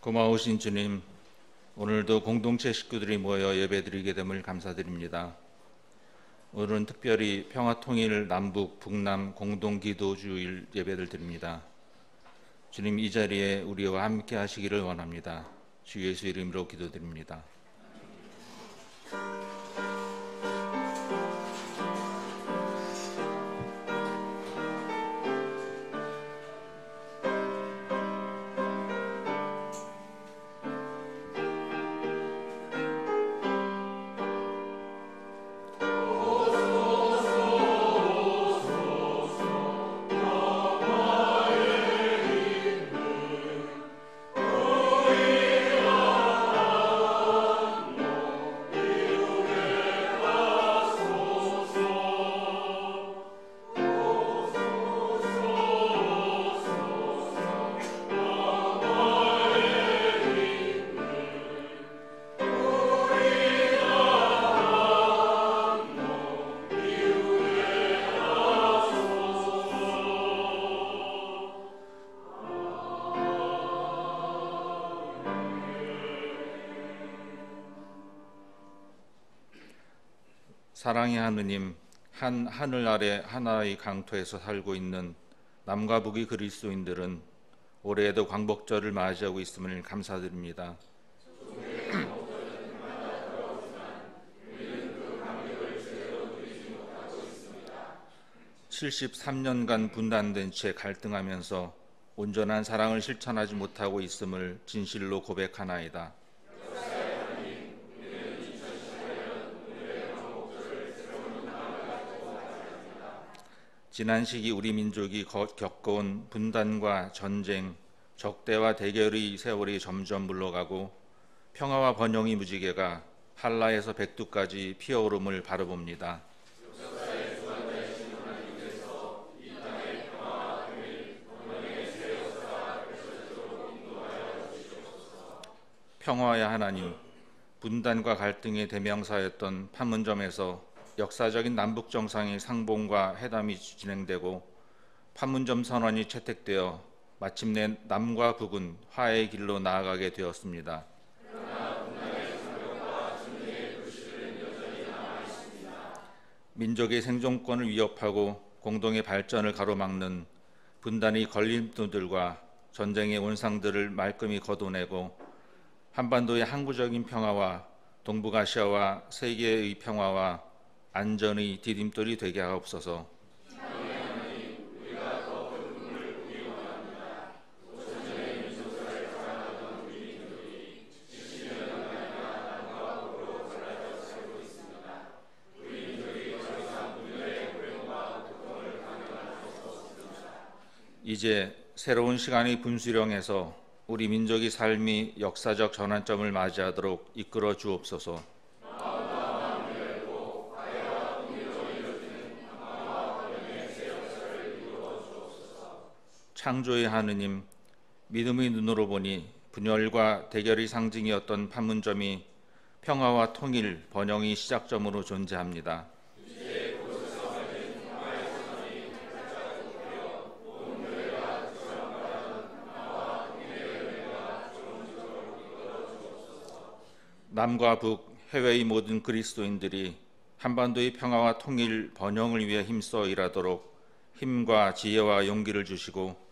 고마우신 주님, 오늘도 공동체 식구들이 모여 예배드리게 됨을 감사드립니다. 오늘은 특별히 평화통일 남북 북남 공동기도주일 예배를 드립니다. 주님, 이 자리에 우리와 함께 하시기를 원합니다. 주 예수 이름으로 기도드립니다. 사랑의 하느님, 한 하늘 아래 하나의 강토에서 살고 있는 남과 북의 그리스도인들은 올해에도 광복절을 맞이하고 있음을 감사드립니다. 73년간 분단된 채 갈등하면서 온전한 사랑을 실천하지 못하고 있음을 진실로 고백하나이다. 지난 시기 우리 민족이 겪어온 분단과 전쟁, 적대와 대결의 세월이 점점 물러가고 평화와 번영의 무지개가 한라에서 백두까지 피어오름을 바라봅니다. 평화의 하나님, 분단과 갈등의 대명사였던 판문점에서 역사적인 남북 정상의 상봉과 회담이 진행되고 판문점 선언이 채택되어 마침내 남과 북은 화해의 길로 나아가게 되었습니다. 민족의 생존권을 위협하고 공동의 발전을 가로막는 분단의 걸림돌들과 전쟁의 온상들을 말끔히 걷어내고 한반도의 항구적인 평화와 동북아시아와 세계의 평화와 안전의 디딤돌이 되게 하옵소서. 이제 새로운 시간의 분수령에서 우리 민족의 삶이 역사적 전환점을 맞이하도록 이끌어 주옵소서. 창조의 하느님, 믿음의 눈으로 보니 분열과 대결의 상징이었던 판문점이 평화와 통일, 번영의 시작점으로 존재합니다. 남과 북, 해외의 모든 그리스도인들이 한반도의 평화와 통일, 번영을 위해 힘써 일하도록 힘과 지혜와 용기를 주시고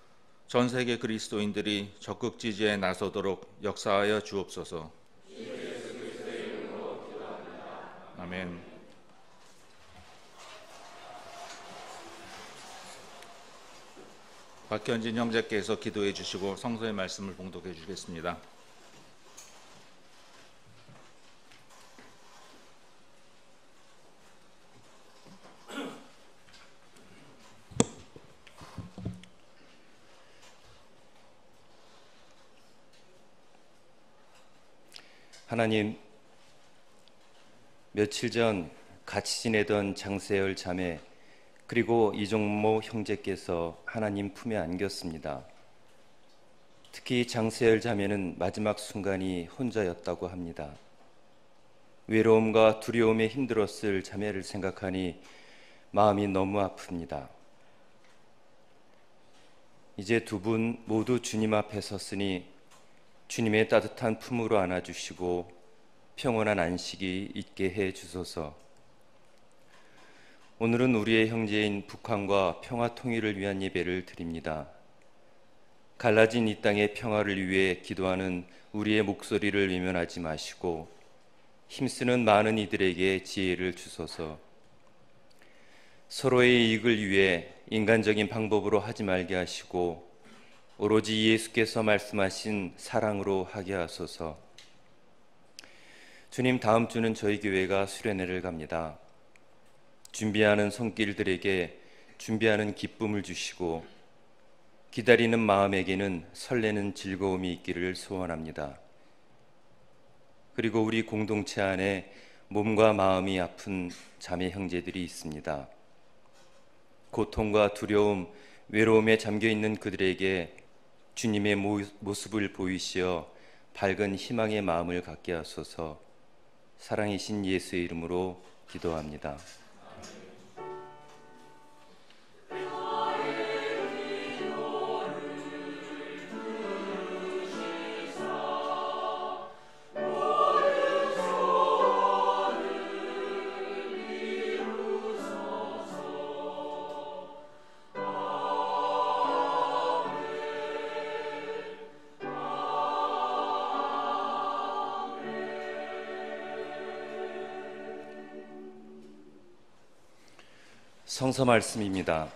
전 세계 그리스도인들이 적극 지지에 나서도록 역사하여 주옵소서. 아멘. 박현진 형제께서 기도해 주시고 성서의 말씀을 봉독해 주시겠습니다. 하나님, 며칠 전 같이 지내던 장세열 자매 그리고 이종모 형제께서 하나님 품에 안겼습니다. 특히 장세열 자매는 마지막 순간이 혼자였다고 합니다. 외로움과 두려움에 힘들었을 자매를 생각하니 마음이 너무 아픕니다. 이제 두 분 모두 주님 앞에 섰으니 주님의 따뜻한 품으로 안아주시고 평온한 안식이 있게 해 주소서. 오늘은 우리의 형제인 북한과 평화 통일을 위한 예배를 드립니다. 갈라진 이 땅의 평화를 위해 기도하는 우리의 목소리를 외면하지 마시고 힘쓰는 많은 이들에게 지혜를 주소서. 서로의 이익을 위해 인간적인 방법으로 하지 말게 하시고 오로지 예수께서 말씀하신 사랑으로 하게 하소서. 주님, 다음 주는 저희 교회가 수련회를 갑니다. 준비하는 손길들에게 준비하는 기쁨을 주시고 기다리는 마음에게는 설레는 즐거움이 있기를 소원합니다. 그리고 우리 공동체 안에 몸과 마음이 아픈 자매 형제들이 있습니다. 고통과 두려움, 외로움에 잠겨 있는 그들에게 주님의 모습을 보이시어 밝은 희망의 마음을 갖게 하소서. 사랑이신 예수의 이름으로 기도합니다. 성서 말씀입니다.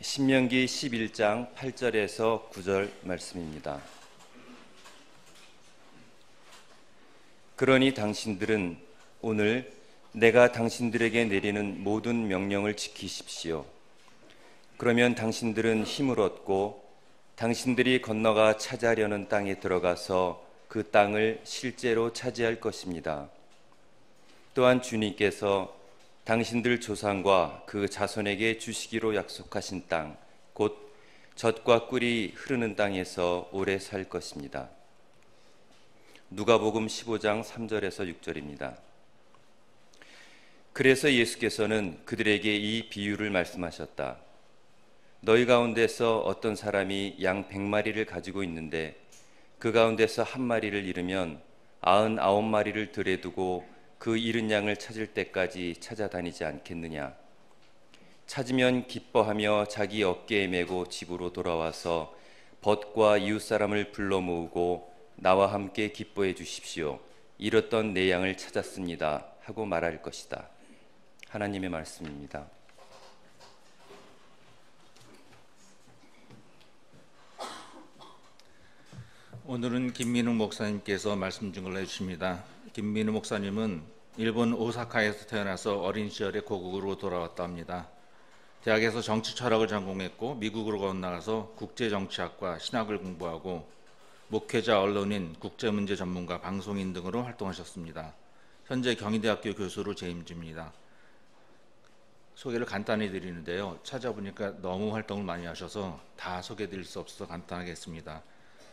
신명기 11장 8절에서 9절 말씀입니다. 그러니 당신들은 오늘 내가 당신들에게 내리는 모든 명령을 지키십시오. 그러면 당신들은 힘을 얻고 당신들이 건너가 차지하려는 땅에 들어가서 그 땅을 실제로 차지할 것입니다. 또한 주님께서 당신들 조상과 그 자손에게 주시기로 약속하신 땅, 곧 젖과 꿀이 흐르는 땅에서 오래 살 것입니다. 누가복음 15장 3절에서 6절입니다. 그래서 예수께서는 그들에게 이 비유를 말씀하셨다. 너희 가운데서 어떤 사람이 양 100마리를 가지고 있는데 그 가운데서 한 마리를 잃으면 99마리를 들에 두고 그 잃은 양을 찾을 때까지 찾아다니지 않겠느냐. 찾으면 기뻐하며 자기 어깨에 메고 집으로 돌아와서 벗과 이웃사람을 불러 모으고 나와 함께 기뻐해 주십시오. 잃었던 내 양을 찾았습니다 하고 말할 것이다. 하나님의 말씀입니다. 오늘은 김민우 목사님께서 말씀 증거를 해주십니다. 김민우 목사님은 일본 오사카에서 태어나서 어린 시절에 고국으로 돌아왔다 합니다. 대학에서 정치 철학을 전공했고 미국으로 건너가서 국제정치학과 신학을 공부하고 목회자, 언론인, 국제문제 전문가, 방송인 등으로 활동하셨습니다. 현재 경희대학교 교수로 재임 중입니다. 소개를 간단히 드리는데요. 찾아보니까 너무 활동을 많이 하셔서 다 소개드릴 수 없어서 간단하게 했습니다.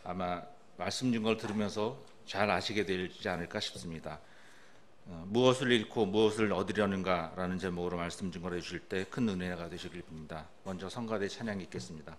아마 말씀 증거를 들으면서 잘 아시게 되지 않을까 싶습니다. 무엇을 잃고 무엇을 얻으려는가라는 제목으로 말씀 증거를 해주실 때 큰 은혜가 되시길 빕니다. 먼저 성가대 찬양이 있겠습니다.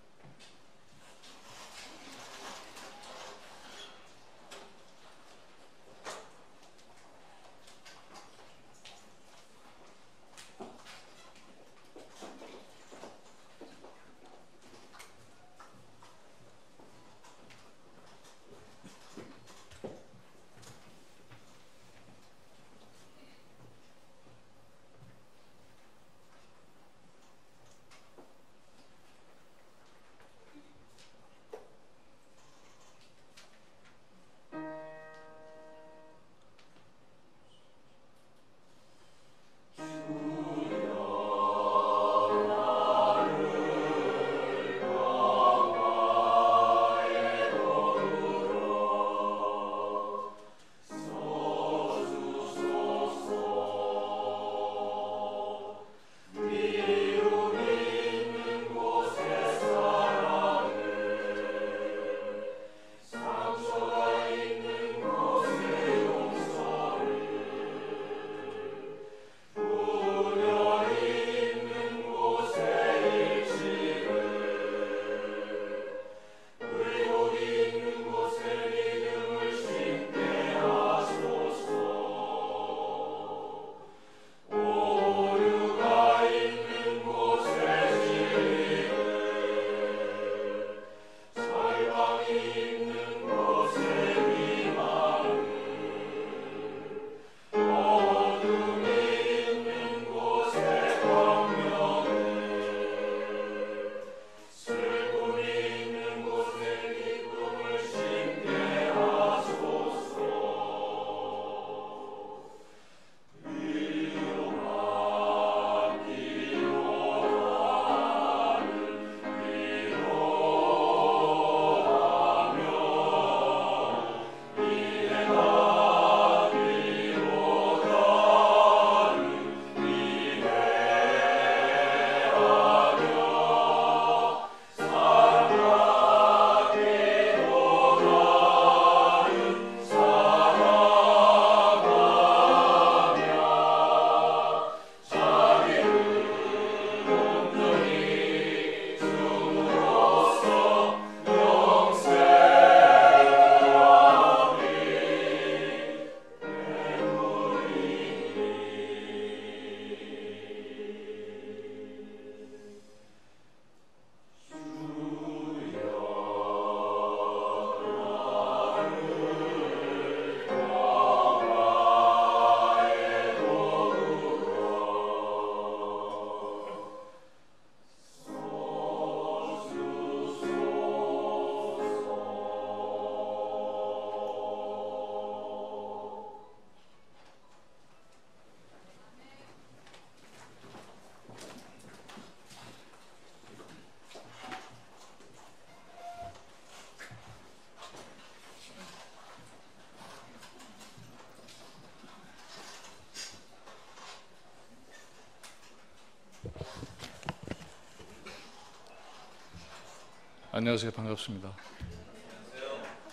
안녕하세요. 반갑습니다.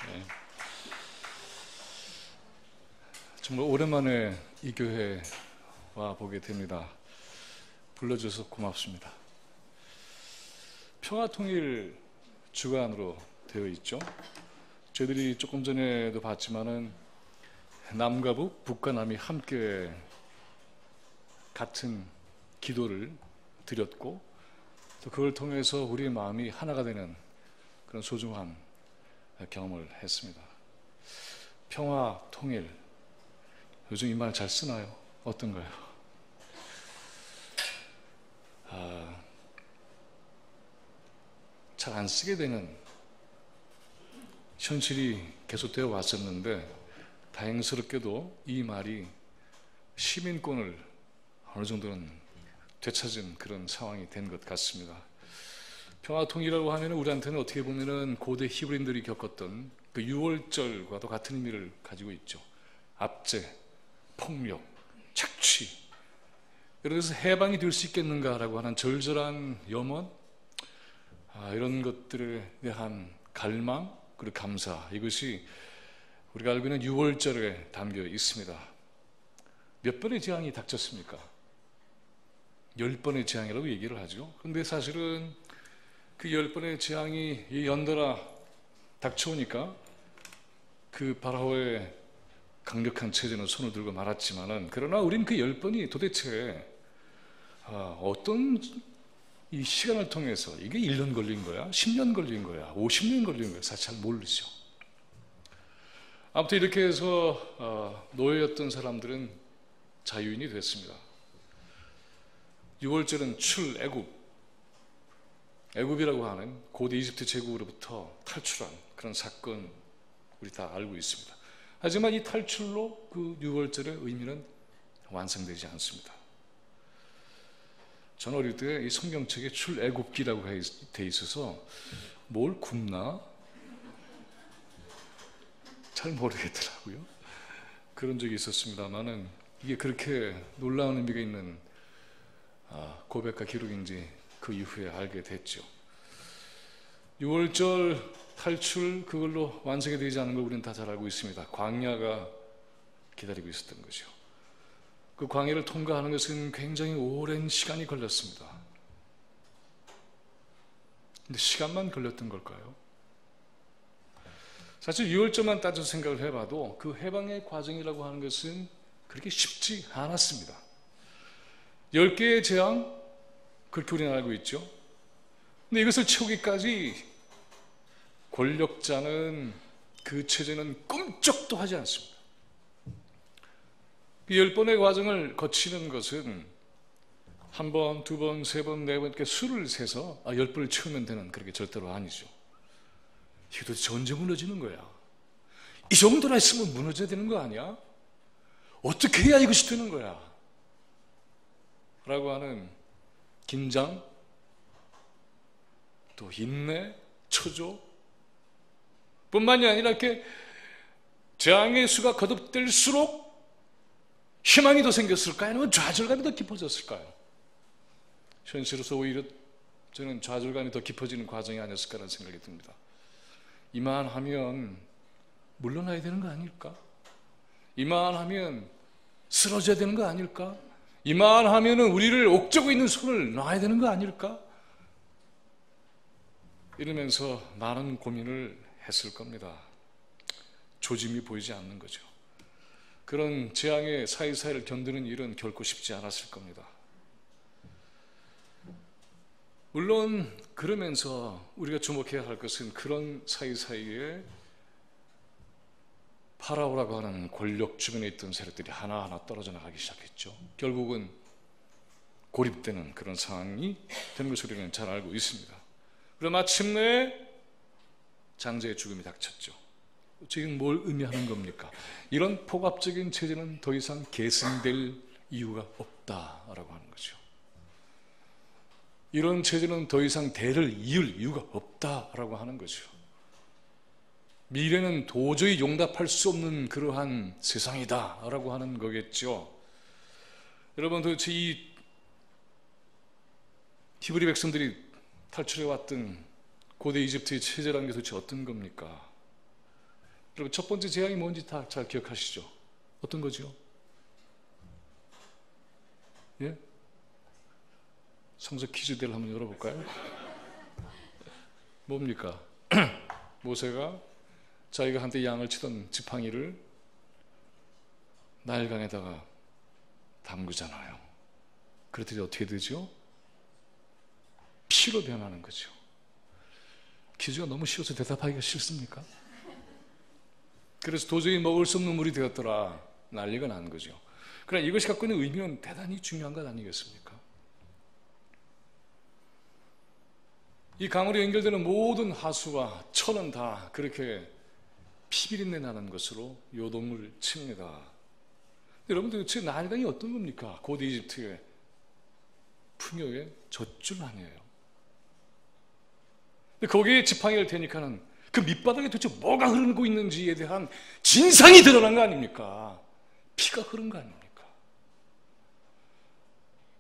네. 정말 오랜만에 이 교회에 와 보게 됩니다. 불러주셔서 고맙습니다. 평화통일 주간으로 되어 있죠. 저희들이 조금 전에도 봤지만은 남과 북, 북과 남이 함께 같은 기도를 드렸고 또 그걸 통해서 우리의 마음이 하나가 되는 그런 소중한 경험을 했습니다. 평화, 통일, 요즘 이 말 잘 쓰나요? 어떤가요? 잘 안 쓰게 되는 현실이 계속되어 왔었는데 다행스럽게도 이 말이 시민권을 어느 정도는 되찾은 그런 상황이 된 것 같습니다. 평화통일이라고 하면 우리한테는 어떻게 보면 고대 히브리인들이 겪었던 그 유월절과도 같은 의미를 가지고 있죠. 압제, 폭력, 착취, 이런 데서 해방이 될 수 있겠는가라고 하는 절절한 염원, 이런 것들에 대한 갈망 그리고 감사, 이것이 우리가 알고 있는 유월절에 담겨 있습니다. 몇 번의 재앙이 닥쳤습니까? 10번의 재앙이라고 얘기를 하죠. 그런데 사실은 그 10번의 재앙이 연달아 닥쳐오니까 그 바라오의 강력한 체제는 손을 들고 말았지만은, 그러나 우리는 그 10번이 도대체 어떤 이 시간을 통해서 이게 1년 걸린 거야? 10년 걸린 거야? 50년 걸린 거야? 사실 잘 모르죠. 아무튼 이렇게 해서 노예였던 사람들은 자유인이 됐습니다. 6월절은 출애굽, 애굽이라고 하는 고대 이집트 제국으로부터 탈출한 그런 사건 우리 다 알고 있습니다. 하지만 이 탈출로 그 6월절의 의미는 완성되지 않습니다. 저는 어릴 때 이 성경책에 출애굽기라고 돼 있어서 뭘 굽나? 잘 모르겠더라고요. 그런 적이 있었습니다만은 이게 그렇게 놀라운 의미가 있는 고백과 기록인지 그 이후에 알게 됐죠. 6월절 탈출, 그걸로 완성이 되지 않은 걸 우리는 다 잘 알고 있습니다. 광야가 기다리고 있었던 거죠. 그 광야를 통과하는 것은 굉장히 오랜 시간이 걸렸습니다. 근데 시간만 걸렸던 걸까요? 사실 6월절만 따져서 생각을 해봐도 그 해방의 과정이라고 하는 것은 그렇게 쉽지 않았습니다. 10개의 재앙, 그렇게 우리는 알고 있죠. 근데 이것을 채우기까지 권력자는, 그 체제는 꿈쩍도 하지 않습니다. 그 10번의 과정을 거치는 것은 한 번, 두 번, 세 번, 네 번 이렇게 수를 세서 10번을 채우면 되는, 그렇게 절대로 아니죠. 이게 도대체 언제 무너지는 거야? 이 정도나 했으면 무너져야 되는 거 아니야? 어떻게 해야 이것이 되는 거야? 라고 하는 긴장, 또 인내, 초조, 뿐만이 아니라 이렇게 재앙의 수가 거듭될수록 희망이 더 생겼을까요? 아니면 좌절감이 더 깊어졌을까요? 현실로서 오히려 저는 좌절감이 더 깊어지는 과정이 아니었을까라는 생각이 듭니다. 이만하면 물러나야 되는 거 아닐까? 이만하면 쓰러져야 되는 거 아닐까? 이만하면 우리를 옥죄고 있는 손을 놔야 되는 거 아닐까? 이러면서 많은 고민을 했을 겁니다. 조짐이 보이지 않는 거죠. 그런 재앙의 사이사이를 견디는 일은 결코 쉽지 않았을 겁니다. 물론 그러면서 우리가 주목해야 할 것은 그런 사이사이에 파라오라고 하는 권력 주변에 있던 세력들이 하나하나 떨어져 나가기 시작했죠. 결국은 고립되는 그런 상황이 된 것을 우리는 잘 알고 있습니다. 그리고 마침내 장자의 죽음이 닥쳤죠. 지금 뭘 의미하는 겁니까? 이런 폭압적인 체제는 더 이상 계승될 이유가 없다라고 하는 거죠. 이런 체제는 더 이상 대를 이을 이유가 없다라고 하는 거죠. 미래는 도저히 용납할 수 없는 그러한 세상이다라고 하는 거겠죠. 여러분, 도대체 이 히브리 백성들이 탈출해왔던 고대 이집트의 체제라는 게 도대체 어떤 겁니까? 여러분, 첫 번째 재앙이 뭔지 다 잘 기억하시죠? 어떤 거죠? 예? 성서 퀴즈대를 한번 열어볼까요? 뭡니까? 모세가 자기가 한때 양을 치던 지팡이를 나일강에다가 담그잖아요. 그랬더니 어떻게 되죠? 피로 변하는 거죠. 퀴즈가 너무 쉬워서 대답하기가 싫습니까? 그래서 도저히 먹을 수 없는 물이 되었더라, 난리가 난 거죠. 그러나 이것이 갖고 있는 의미는 대단히 중요한 것 아니겠습니까? 이 강으로 연결되는 모든 하수와 천은 다 그렇게 피비린내 나는 것으로 요동을 칩니다. 여러분들, 도대체 나일강이 어떤 겁니까? 고대 이집트의 풍요의 젖줄 아니에요. 근데 거기에 지팡이를 대니까는 그 밑바닥에 도대체 뭐가 흐르고 있는지에 대한 진상이 드러난 거 아닙니까? 피가 흐른 거 아닙니까?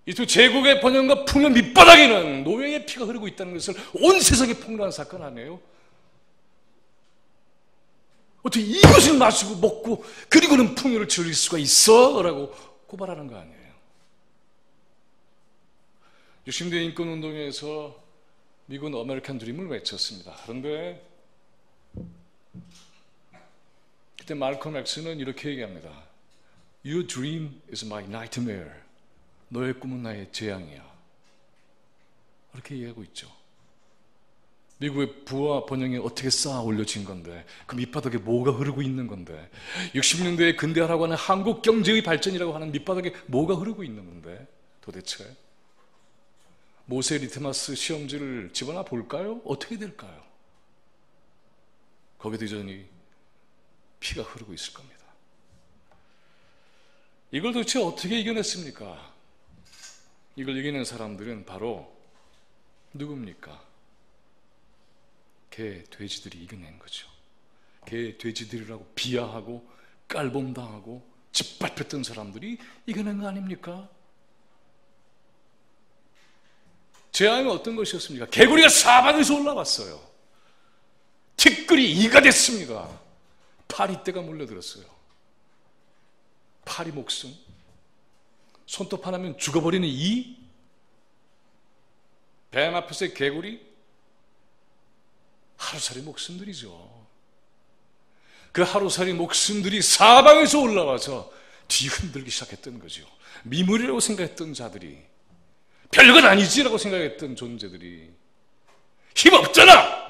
이 두 제국의 번영과 풍요 밑바닥에는 노예의 피가 흐르고 있다는 것을 온 세상에 폭로한 사건 아니에요? 어떻게 이것을 마시고 먹고 그리고는 풍요를 즐길 수가 있어? 라고 고발하는 거 아니에요? 60대 인권운동에서 미국은 아메리칸 드림을 외쳤습니다. 그런데 그때 말콤 엑스는 이렇게 얘기합니다. Your dream is my nightmare. 너의 꿈은 나의 재앙이야. 그렇게 얘기하고 있죠. 미국의 부와 번영이 어떻게 쌓아 올려진 건데, 그 밑바닥에 뭐가 흐르고 있는 건데, 60년대에 근대화라고 하는 한국 경제의 발전이라고 하는 밑바닥에 뭐가 흐르고 있는 건데, 도대체 모세 리트마스 시험지를 집어넣어 볼까요? 어떻게 될까요? 거기도 여전히 피가 흐르고 있을 겁니다. 이걸 도대체 어떻게 이겨냈습니까? 이걸 이겨낸 사람들은 바로 누굽니까? 개, 돼지들이 이겨낸 거죠. 개, 돼지들이라고 비하하고 깔봄당하고 짓밟혔던 사람들이 이겨낸 거 아닙니까? 재앙이 어떤 것이었습니까? 개구리가 사방에서 올라왔어요. 티끌이 이가 됐습니다. 파리떼가 몰려들었어요. 파리 목숨, 손톱 하나면 죽어버리는 이, 뱀 앞에서의 개구리, 하루살이 목숨들이죠. 그 하루살이 목숨들이 사방에서 올라와서 뒤흔들기 시작했던 거죠. 미물이라고 생각했던 자들이, 별건 아니지라고 생각했던 존재들이, 힘없잖아!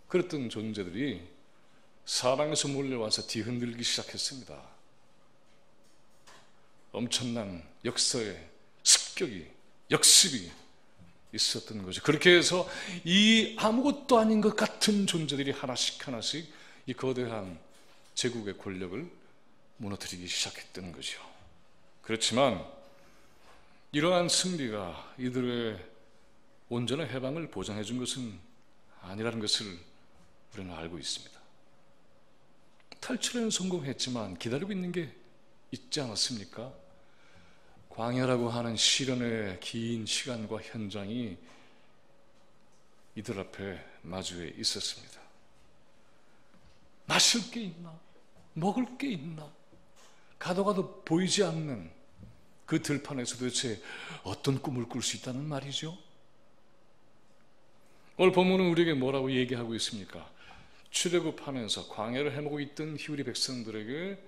그랬던 존재들이 사방에서 몰려와서 뒤흔들기 시작했습니다. 엄청난 역사의 습격이, 역습이 있었던 거죠. 그렇게 해서 이 아무것도 아닌 것 같은 존재들이 하나씩 하나씩 이 거대한 제국의 권력을 무너뜨리기 시작했던 거죠. 그렇지만 이러한 승리가 이들의 온전한 해방을 보장해 준 것은 아니라는 것을 우리는 알고 있습니다. 탈출에는 성공했지만 기다리고 있는 게 있지 않았습니까? 광야라고 하는 시련의 긴 시간과 현장이 이들 앞에 마주해 있었습니다. 마실 게 있나? 먹을 게 있나? 가도 가도 보이지 않는 그 들판에서 도대체 어떤 꿈을 꿀 수 있다는 말이죠? 오늘 본문은 우리에게 뭐라고 얘기하고 있습니까? 출애굽하면서 광야를 헤매고 있던 히브리 백성들에게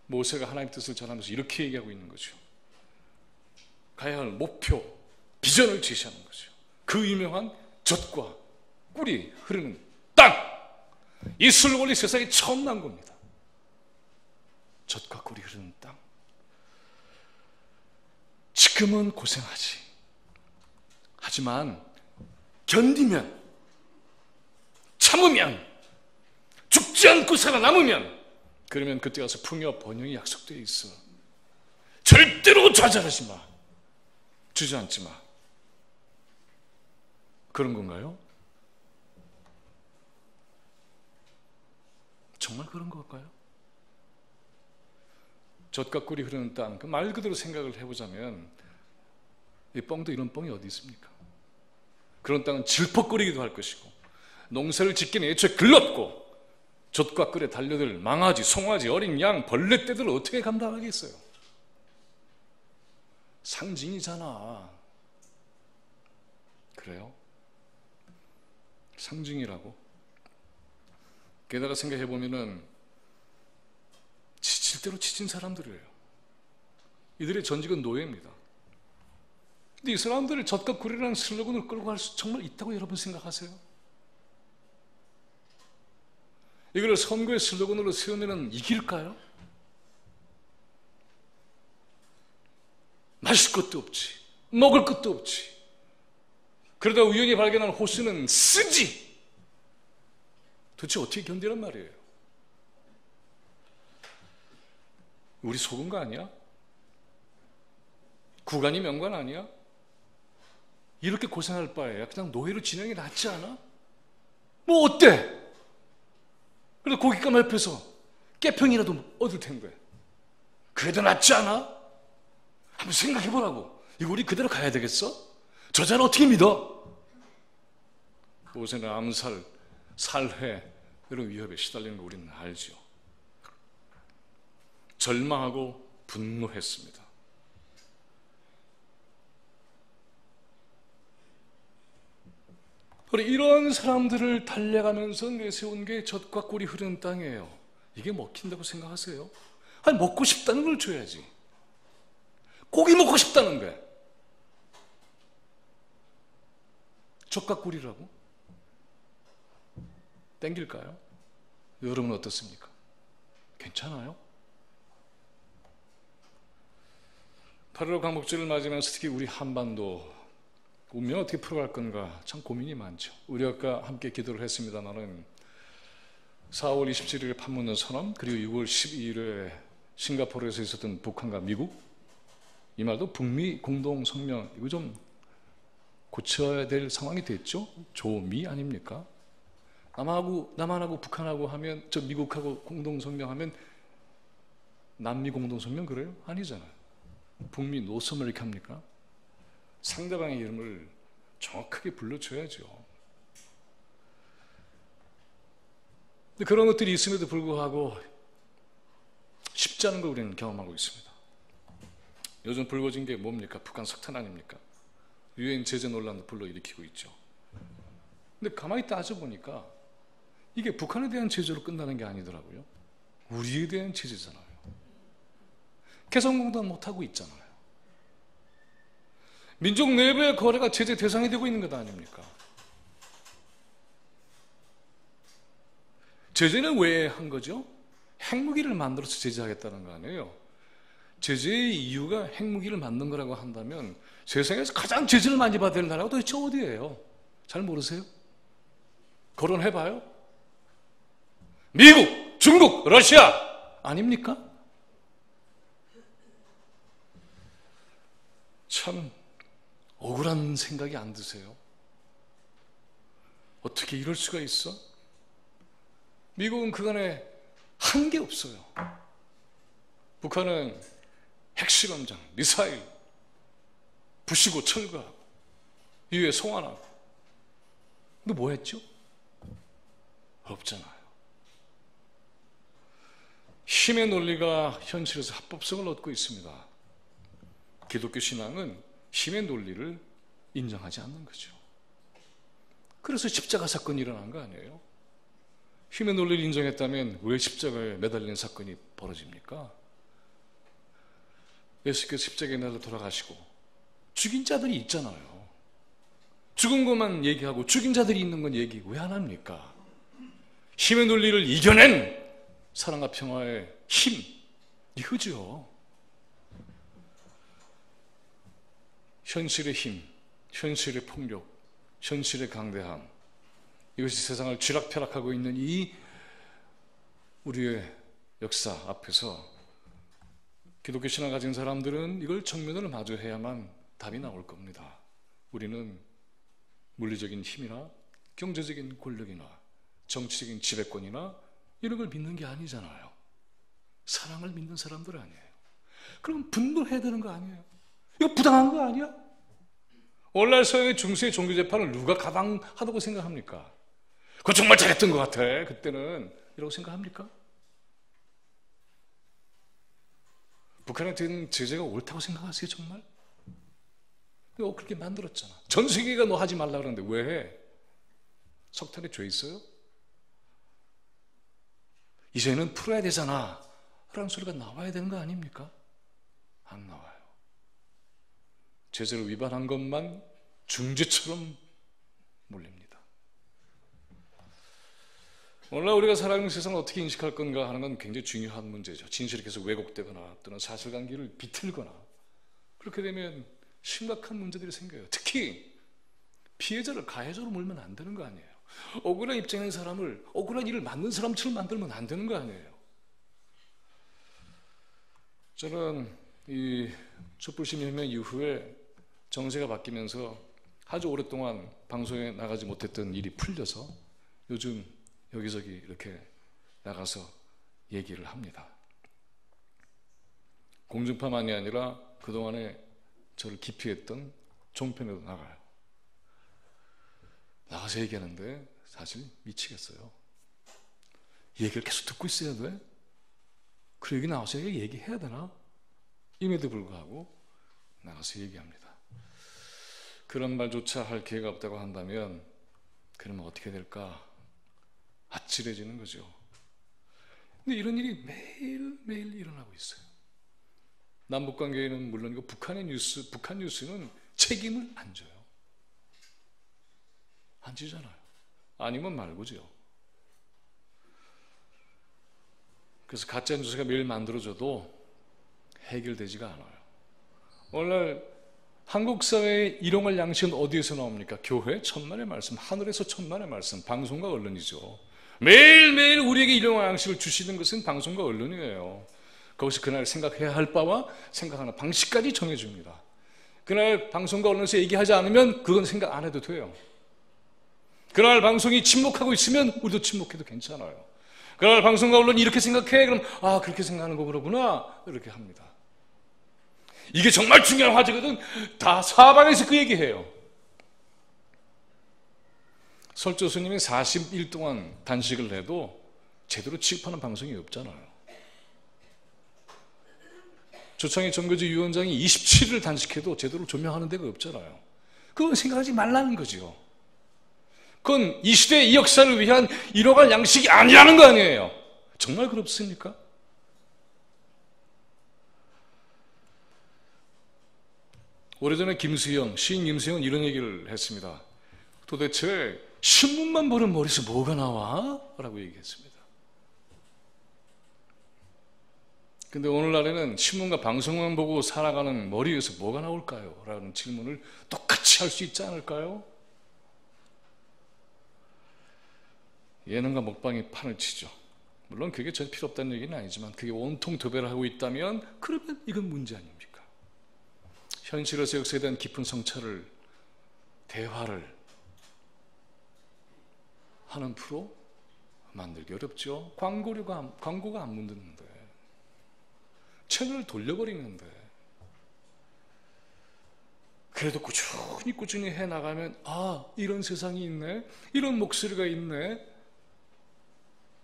모세가 하나님의 뜻을 전하면서 이렇게 얘기하고 있는 거죠. 가야 할 목표, 비전을 제시하는 거죠. 그 유명한 젖과 꿀이 흐르는 땅! 이 술골이 세상에 처음 난 겁니다. 젖과 꿀이 흐르는 땅. 지금은 고생하지. 하지만 견디면, 참으면, 죽지 않고 살아남으면, 그러면 그때 가서 풍요와 번영이 약속되어 있어. 절대로 좌절하지 마. 주저앉지 마. 그런 건가요? 정말 그런 걸까요? 젖과 꿀이 흐르는 땅, 그 말 그대로 생각을 해보자면 이 뻥도 이런 뻥이 어디 있습니까? 그런 땅은 질퍽거리기도 할 것이고, 농사를 짓기는 애초에 글렀고, 젖과 꿀에 달려들 망아지, 송아지, 어린 양, 벌레 떼들을 어떻게 감당하겠어요? 상징이잖아. 그래요? 상징이라고. 게다가 생각해보면은 지칠 대로 지친 사람들이에요. 이들의 전직은 노예입니다. 근데 이 사람들을 젖과 꿀이라는 슬로건을 끌고 갈 수 정말 있다고 여러분 생각하세요? 이걸 선거의 슬로건으로 세우면 이길까요? 마실 것도 없지, 먹을 것도 없지. 그러다 우연히 발견한 호수는 쓰지. 도대체 어떻게 견디란 말이에요? 우리 속은 거 아니야? 구간이 명관 아니야? 이렇게 고생할 바에야 그냥 노예로 지내는 게 낫지 않아? 뭐 어때? 그래도 고깃감 옆에서 깨평이라도 얻을 텐데 그래도 낫지 않아? 한번 생각해보라고. 이거 우리 그대로 가야 되겠어? 저자를 어떻게 믿어? 요새는 암살, 살해 이런 위협에 시달리는 거 우리는 알죠. 절망하고 분노했습니다. 이런 사람들을 달래가면서 내세운 게 젖과 꿀이 흐르는 땅이에요. 이게 먹힌다고 생각하세요? 아니, 먹고 싶다는 걸 줘야지. 고기 먹고 싶다는데 젖과 꿀이라고? 땡길까요? 여러분은 어떻습니까? 괜찮아요? 8.15 광복절을 맞으면서 특히 우리 한반도 운명 어떻게 풀어갈 건가 참 고민이 많죠. 우리 아까 함께 기도를 했습니다마는 4월 27일에 판문점 선언, 그리고 6월 12일에 싱가포르에서 있었던 북한과 미국, 이 말도 북미 공동성명, 이거 좀 고쳐야 될 상황이 됐죠. 조미 아닙니까? 남한하고 북한하고 하면, 저 미국하고 공동성명하면 남미 공동성명 그래요? 아니잖아요. 북미 노섬을 이렇게 합니까? 상대방의 이름을 정확하게 불러줘야죠. 근데 그런 것들이 있음에도 불구하고 쉽지 않은 걸 우리는 경험하고 있습니다. 요즘 불거진 게 뭡니까? 북한 석탄 아닙니까? 유엔 제재 논란도 불러일으키고 있죠. 근데 가만히 따져보니까 이게 북한에 대한 제재로 끝나는 게 아니더라고요. 우리에 대한 제재잖아요. 개성공단 못하고 있잖아요. 민족 내부의 거래가 제재 대상이 되고 있는 것 아닙니까? 제재는 왜 한 거죠? 핵무기를 만들어서 제재하겠다는 거 아니에요. 제재의 이유가 핵무기를 만든 거라고 한다면 세상에서 가장 제재를 많이 받아야 될 나라가 도대체 어디예요? 잘 모르세요? 거론해봐요. 미국, 중국, 러시아 아닙니까? 참 억울한 생각이 안 드세요? 어떻게 이럴 수가 있어? 미국은 그간에 한 게 없어요. 북한은 핵실험장, 미사일 부시고 철거하고 유해 송환하고. 근데 뭐 했죠? 없잖아요. 힘의 논리가 현실에서 합법성을 얻고 있습니다. 기독교 신앙은 힘의 논리를 인정하지 않는 거죠. 그래서 십자가 사건이 일어난 거 아니에요? 힘의 논리를 인정했다면 왜 십자가에 매달리는 사건이 벌어집니까? 예수께서 십자가에 날려 돌아가시고 죽인 자들이 있잖아요. 죽은 것만 얘기하고 죽인 자들이 있는 건 얘기 왜 안 합니까? 힘의 논리를 이겨낸 사랑과 평화의 힘, 이거죠. 현실의 힘, 현실의 폭력, 현실의 강대함, 이것이 세상을 쥐락펴락하고 있는 이 우리의 역사 앞에서 기독교 신앙 가진 사람들은 이걸 정면으로 마주해야만 답이 나올 겁니다. 우리는 물리적인 힘이나 경제적인 권력이나 정치적인 지배권이나 이런 걸 믿는 게 아니잖아요. 사랑을 믿는 사람들 아니에요. 그럼 분노해야 되는 거 아니에요? 이거 부당한 거 아니야? 오늘날 서양의 중세의 종교재판을 누가 가당하다고 생각합니까? 그거 정말 잘했던 것 같아 그때는 이라고 생각합니까? 북한에 든 제재가 옳다고 생각하세요 정말? 그렇게 만들었잖아. 전 세계가 너 하지 말라 그러는데 왜 해? 석탄에 죄 있어요? 이제는 풀어야 되잖아 라는 소리가 나와야 되는 거 아닙니까? 안 나와요. 제재를 위반한 것만 중죄처럼 몰립니다. 오늘날 우리가 살아가는 세상을 어떻게 인식할 건가 하는 건 굉장히 중요한 문제죠. 진실이 계속 왜곡되거나 또는 사실관계를 비틀거나 그렇게 되면 심각한 문제들이 생겨요. 특히 피해자를 가해자로 몰면 안 되는 거 아니에요. 억울한 입장인 사람을 억울한 일을 만든 사람처럼 만들면 안 되는 거 아니에요. 저는 이 촛불시민혁명 이후에 정세가 바뀌면서 아주 오랫동안 방송에 나가지 못했던 일이 풀려서 요즘 여기저기 이렇게 나가서 얘기를 합니다. 공중파만이 아니라 그동안에 저를 기피했던 종편에도 나가요. 나가서 얘기하는데 사실 미치겠어요. 얘기를 계속 듣고 있어야 돼? 그리고 여기 나와서 얘기해야 되나? 임에도 불구하고 나가서 얘기합니다. 그런 말조차 할 기회가 없다고 한다면 그러면 어떻게 될까? 아찔해지는 거죠. 근데 이런 일이 매일매일 일어나고 있어요. 남북관계에는 물론이고 북한 뉴스는 책임을 안 져요. 안 지잖아요. 아니면 말고죠. 그래서 가짜 뉴스가 매일 만들어져도 해결되지가 않아요. 오늘날 한국 사회의 일용할 양식은 어디에서 나옵니까? 교회 천만의 말씀, 하늘에서 천만의 말씀, 방송과 언론이죠. 매일매일 우리에게 일용할 양식을 주시는 것은 방송과 언론이에요. 거기서 그날 생각해야 할 바와 생각하는 방식까지 정해줍니다. 그날 방송과 언론에서 얘기하지 않으면 그건 생각 안 해도 돼요. 그날 방송이 침묵하고 있으면 우리도 침묵해도 괜찮아요. 그날 방송과 언론이 이렇게 생각해? 그럼 그렇게 생각하는 거구나 이렇게 합니다. 이게 정말 중요한 화제거든. 다 사방에서 그 얘기해요. 설조수님이 40일 동안 단식을 해도 제대로 취급하는 방송이 없잖아요. 조창희 정교지 위원장이 27일을 단식해도 제대로 조명하는 데가 없잖아요. 그건 생각하지 말라는 거죠. 그건 이 시대 이 역사를 위한 일용할 양식이 아니라는 거 아니에요. 정말 그렇습니까? 오래전에 시인 김수영은 이런 얘기를 했습니다. 도대체 신문만 보는 머리에서 뭐가 나와? 라고 얘기했습니다. 근데 오늘날에는 신문과 방송만 보고 살아가는 머리에서 뭐가 나올까요? 라는 질문을 똑같이 할 수 있지 않을까요? 예능과 먹방이 판을 치죠. 물론 그게 전혀 필요 없다는 얘기는 아니지만 그게 온통 도배를 하고 있다면 그러면 이건 문제 아닙니까? 현실에서 역사에 대한 깊은 성찰을 대화를 하는 프로 만들기 어렵죠. 광고가 안 문드는데 채널을 돌려버리는데 그래도 꾸준히 해나가면 이런 세상이 있네, 이런 목소리가 있네,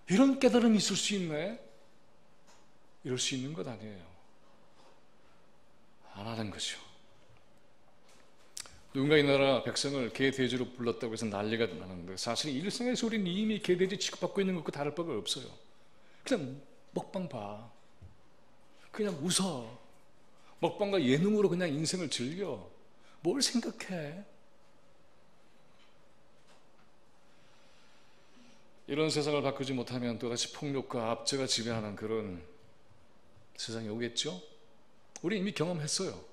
이런 깨달음이 있을 수 있네, 이럴 수 있는 것 아니에요. 안 하는 거죠. 누군가 이 나라 백성을 개돼지로 불렀다고 해서 난리가 나는데 사실 일상에서 우리는 이미 개돼지 취급받고 있는 것과 다를 바가 없어요. 그냥 먹방 봐, 그냥 웃어, 먹방과 예능으로 그냥 인생을 즐겨. 뭘 생각해? 이런 세상을 바꾸지 못하면 또다시 폭력과 압제가 지배하는 그런 세상이 오겠죠? 우리 이미 경험했어요.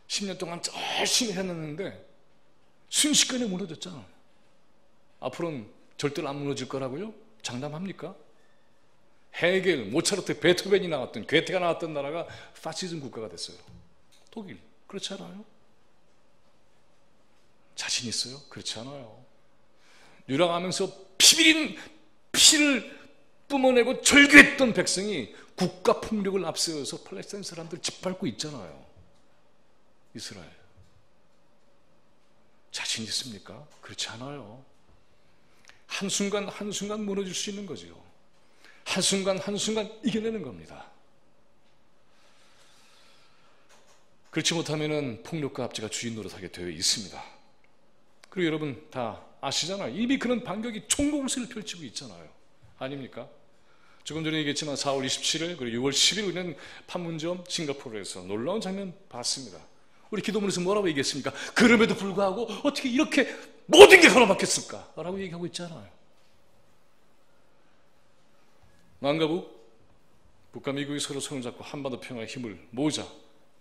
10년 동안 열심히 해놨는데 순식간에 무너졌잖아요. 앞으로는 절대로 안 무너질 거라고요? 장담합니까? 헤겔, 모차르트, 베토벤이 나왔던, 괴테가 나왔던 나라가 파시즘 국가가 됐어요. 독일, 그렇지 않아요? 자신 있어요? 그렇지 않아요. 유랑하면서 피를 뿜어내고 절규했던 백성이 국가 폭력을 앞세워서 팔레스타인 사람들 짓밟고 있잖아요. 이스라엘. 자신 있습니까? 그렇지 않아요. 한순간 한순간 무너질 수 있는 거죠. 한순간 한순간 이겨내는 겁니다. 그렇지 못하면 폭력과 압제가 주인 노릇하게 되어 있습니다. 그리고 여러분 다 아시잖아요. 이미 그런 반격이 총공세를 펼치고 있잖아요. 아닙니까? 조금 전에 얘기했지만 4월 27일 그리고 6월 10일 우리는 판문점 싱가포르에서 놀라운 장면 봤습니다. 우리 기도문에서 뭐라고 얘기했습니까? 그럼에도 불구하고 어떻게 이렇게 모든 게 가로막혔을까? 라고 얘기하고 있잖아요. 남과 북과 미국이 서로 손을 잡고 한반도 평화의 힘을 모으자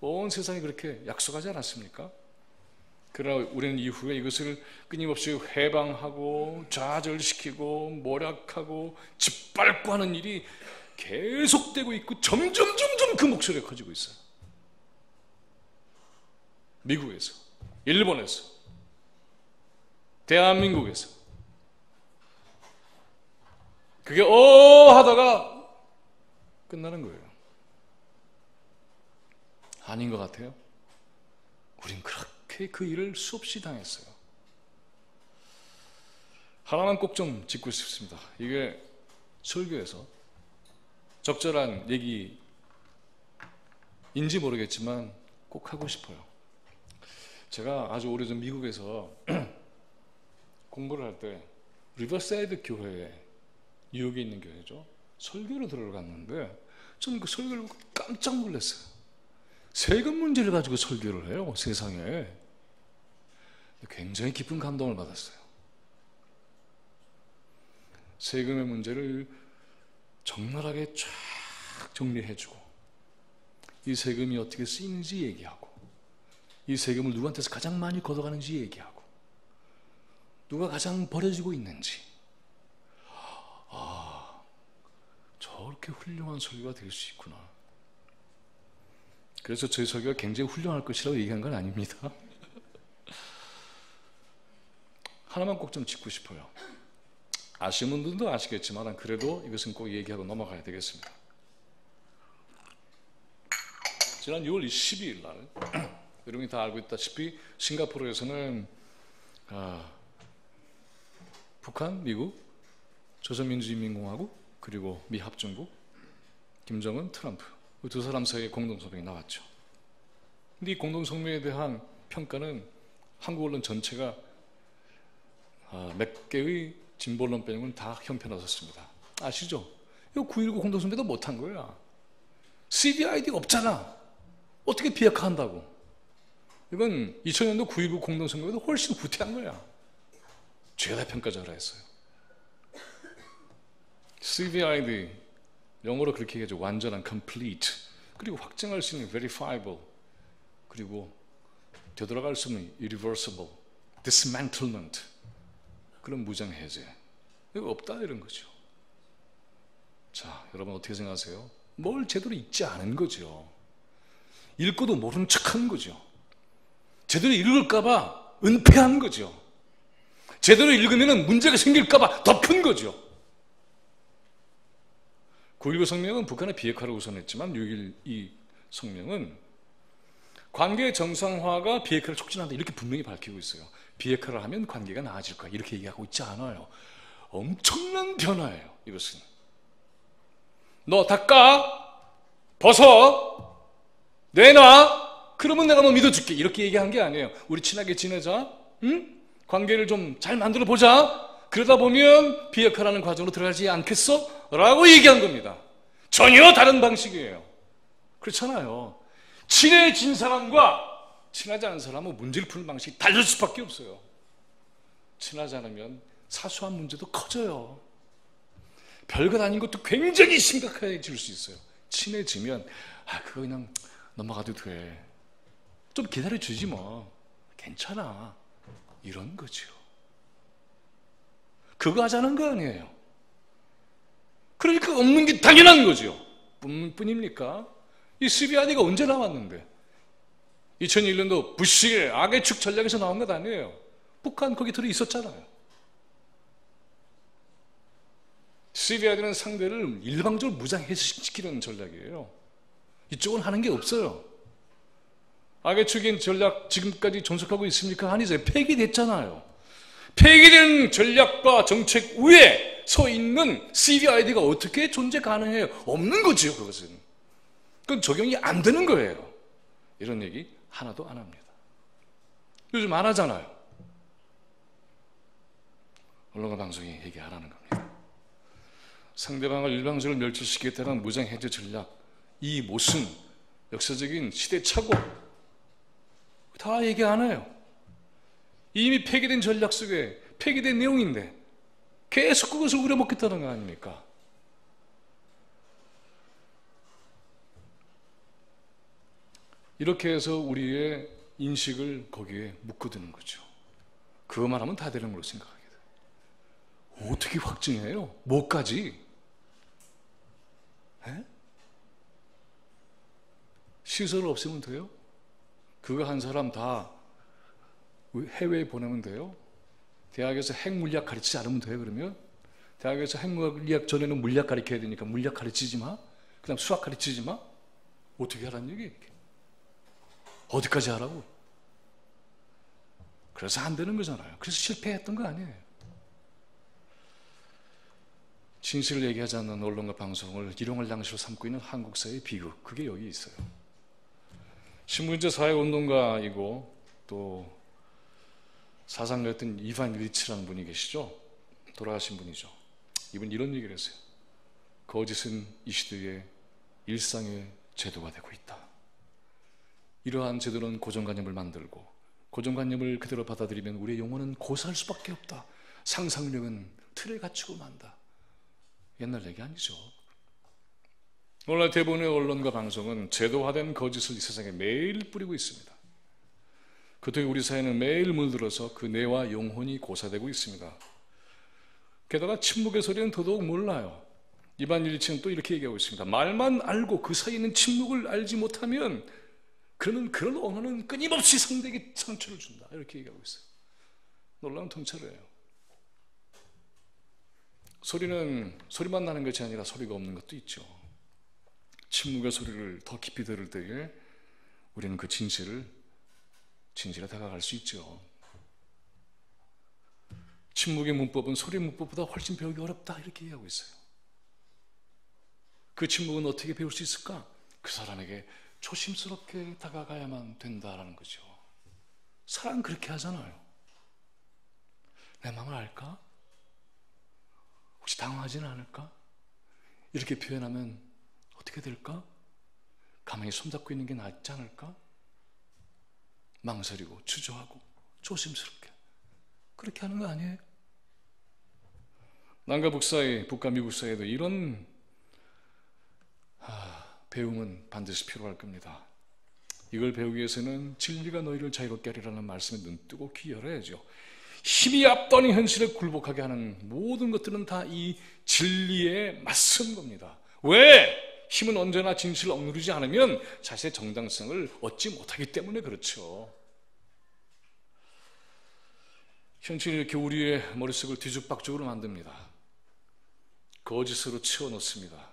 온 세상이 그렇게 약속하지 않았습니까? 그러나 우리는 이후에 이것을 끊임없이 해방하고 좌절시키고 모략하고 짓밟고 하는 일이 계속되고 있고 점점 그 목소리가 커지고 있어요. 미국에서, 일본에서, 대한민국에서. 그게 하다가 끝나는 거예요. 아닌 것 같아요. 우린 그렇게 그 일을 수없이 당했어요. 하나만 꼭 좀 짚고 싶습니다. 이게 설교에서 적절한 얘기인지 모르겠지만 꼭 하고 싶어요. 제가 아주 오래전 미국에서 공부를 할 때 리버사이드 교회에 뉴욕에 있는 교회죠. 설교를 들어갔는데 저는 그 설교를 보고 깜짝 놀랐어요. 세금 문제를 가지고 설교를 해요. 세상에. 굉장히 깊은 감동을 받았어요. 세금의 문제를 적나라하게 쫙 정리해주고 이 세금이 어떻게 쓰이는지 얘기하고 이 세금을 누구한테서 가장 많이 걷어가는지 얘기하고 누가 가장 버려지고 있는지 저렇게 훌륭한 설교가 될 수 있구나. 그래서 제 설교가 굉장히 훌륭할 것이라고 얘기한 건 아닙니다. 하나만 꼭 좀 짚고 싶어요. 아시는 분들도 아시겠지만 그래도 이것은 꼭 얘기하고 넘어가야 되겠습니다. 지난 6월 12일 날 여러분이 다 알고 있다시피 싱가포르에서는 북한, 미국, 조선민주인민공화국 그리고 미 합중국, 김정은, 트럼프 그 두 사람 사이에 공동성명이 나왔죠. 근데 이 공동성명에 대한 평가는 한국 언론 전체가 몇 개의 진보 언론 빼고는 다 형편없었습니다. 아시죠? 이거 9.19 공동성명도 못한 거야. CDID가 없잖아. 어떻게 비핵화한다고? 이건 2000년도 9.19 공동성명보다 훨씬 후퇴한 거야. 죄다 평가자라 했어요. CVID 영어로 그렇게 얘기하죠. 완전한 complete 그리고 확증할 수 있는 verifiable 그리고 되돌아갈 수 없는 irreversible dismantlement 그런 무장해제 이거 없다 이런 거죠. 자 여러분 어떻게 생각하세요? 뭘 제대로 읽지 않은 거죠. 읽고도 모르는 척하는 거죠. 제대로 읽을까 봐 은폐한 거죠. 제대로 읽으면 문제가 생길까 봐 덮은 거죠. 9.19 성명은 북한의 비핵화를 우선했지만 6.12 성명은 관계 정상화가 비핵화를 촉진한다 이렇게 분명히 밝히고 있어요. 비핵화를 하면 관계가 나아질 거야 이렇게 얘기하고 있지 않아요. 엄청난 변화예요. 이것은 너 닦아 벗어 내놔 그러면 내가 너 믿어줄게 이렇게 얘기한 게 아니에요. 우리 친하게 지내자 응? 관계를 좀 잘 만들어 보자 그러다 보면 비핵화라는 과정으로 들어가지 않겠어? 라고 얘기한 겁니다. 전혀 다른 방식이에요. 그렇잖아요. 친해진 사람과 친하지 않은 사람은 문제를 푸는 방식이 다를 수밖에 없어요. 친하지 않으면 사소한 문제도 커져요. 별것 아닌 것도 굉장히 심각해질 수 있어요. 친해지면 그거 그냥 넘어가도 돼. 좀 기다려주지 뭐. 괜찮아. 이런 거죠. 그거 하자는 거 아니에요. 그러니까 없는 게 당연한 거죠. 뿐입니까? 이 CBID가 언제 나왔는데? 2001년도 부시의 악의 축 전략에서 나온 것 아니에요. 북한 거기 들어 있었잖아요. CBID는 상대를 일방적으로 무장해제시키는 전략이에요. 이쪽은 하는 게 없어요. 악의 축인 전략 지금까지 존속하고 있습니까? 아니죠. 폐기됐잖아요. 폐기된 전략과 정책 위에 서 있는 CVID가 어떻게 존재 가능해요? 없는 거지요, 그것은. 그건 적용이 안 되는 거예요. 이런 얘기 하나도 안 합니다. 요즘 안 하잖아요. 언론과 방송이 얘기 안 하는 겁니다. 상대방을 일방적으로 멸절시키겠다는 무장해제 전략, 이 모순, 역사적인 시대착오 다 얘기 안 해요. 이미 폐기된 전략 속에 폐기된 내용인데 계속 그것을 우려먹겠다는 거 아닙니까? 이렇게 해서 우리의 인식을 거기에 묶어두는 거죠. 그것만 하면 다 되는 걸로 생각하게 돼요. 어떻게 확증해요? 뭐까지? 에? 시설을 없애면 돼요? 그거 한 사람 다 해외에 보내면 돼요? 대학에서 핵물리학 가르치지 않으면 돼요, 그러면? 대학에서 핵물리학 전에는 물리학 가르쳐야 되니까 물리학 가르치지 마? 그 다음 수학 가르치지 마? 어떻게 하라는 얘기예요? 어디까지 하라고? 그래서 안 되는 거잖아요. 그래서 실패했던 거 아니에요. 진실을 얘기하지 않는 언론과 방송을 일용할 양식으로 삼고 있는 한국 사회의 비극, 그게 여기 있어요. 신문제 사회운동가이고 또 사상가였던 이반 일리치라는 분이 계시죠? 돌아가신 분이죠. 이분 이런 얘기를 했어요. 거짓은 이 시대의 일상의 제도가 되고 있다. 이러한 제도는 고정관념을 만들고 고정관념을 그대로 받아들이면 우리의 영혼은 고사할 수밖에 없다. 상상력은 틀에 갇히고 만다. 옛날 얘기 아니죠. 오늘날 대부분의 언론과 방송은 제도화된 거짓을 이 세상에 매일 뿌리고 있습니다. 그렇다고 우리 사회는 매일 물들어서 그 뇌와 영혼이 고사되고 있습니다. 게다가 침묵의 소리는 더더욱 몰라요. 이반 일리치는 또 이렇게 얘기하고 있습니다. 말만 알고 그 사이에 있는 침묵을 알지 못하면 그러면 그런 언어는 끊임없이 상대에게 상처를 준다. 이렇게 얘기하고 있어요. 놀라운 통찰이에요. 소리는 소리만 나는 것이 아니라 소리가 없는 것도 있죠. 침묵의 소리를 더 깊이 들을 때에 우리는 그 진실에 다가갈 수 있죠. 침묵의 문법은 소리 문법보다 훨씬 배우기 어렵다. 이렇게 얘기하고 있어요. 그 침묵은 어떻게 배울 수 있을까? 그 사람에게 조심스럽게 다가가야만 된다라는 거죠. 사람 그렇게 하잖아요. 내 마음을 알까? 혹시 당황하지는 않을까? 이렇게 표현하면 어떻게 될까? 가만히 손잡고 있는 게 낫지 않을까? 망설이고 주저하고 조심스럽게 그렇게 하는 거 아니에요? 남과 북 사이, 북과 미국 사이에도 이런 배움은 반드시 필요할 겁니다. 이걸 배우기 위해서는 진리가 너희를 자유롭게 하리라는 말씀에 눈뜨고 귀 열어야죠. 힘이 앞도는 현실에 굴복하게 하는 모든 것들은 다 이 진리에 맞선 겁니다. 왜? 힘은 언제나 진실을 억누르지 않으면 자신의 정당성을 얻지 못하기 때문에 그렇죠. 현실이 이렇게 우리의 머릿속을 뒤죽박죽으로 만듭니다. 거짓으로 채워놓습니다.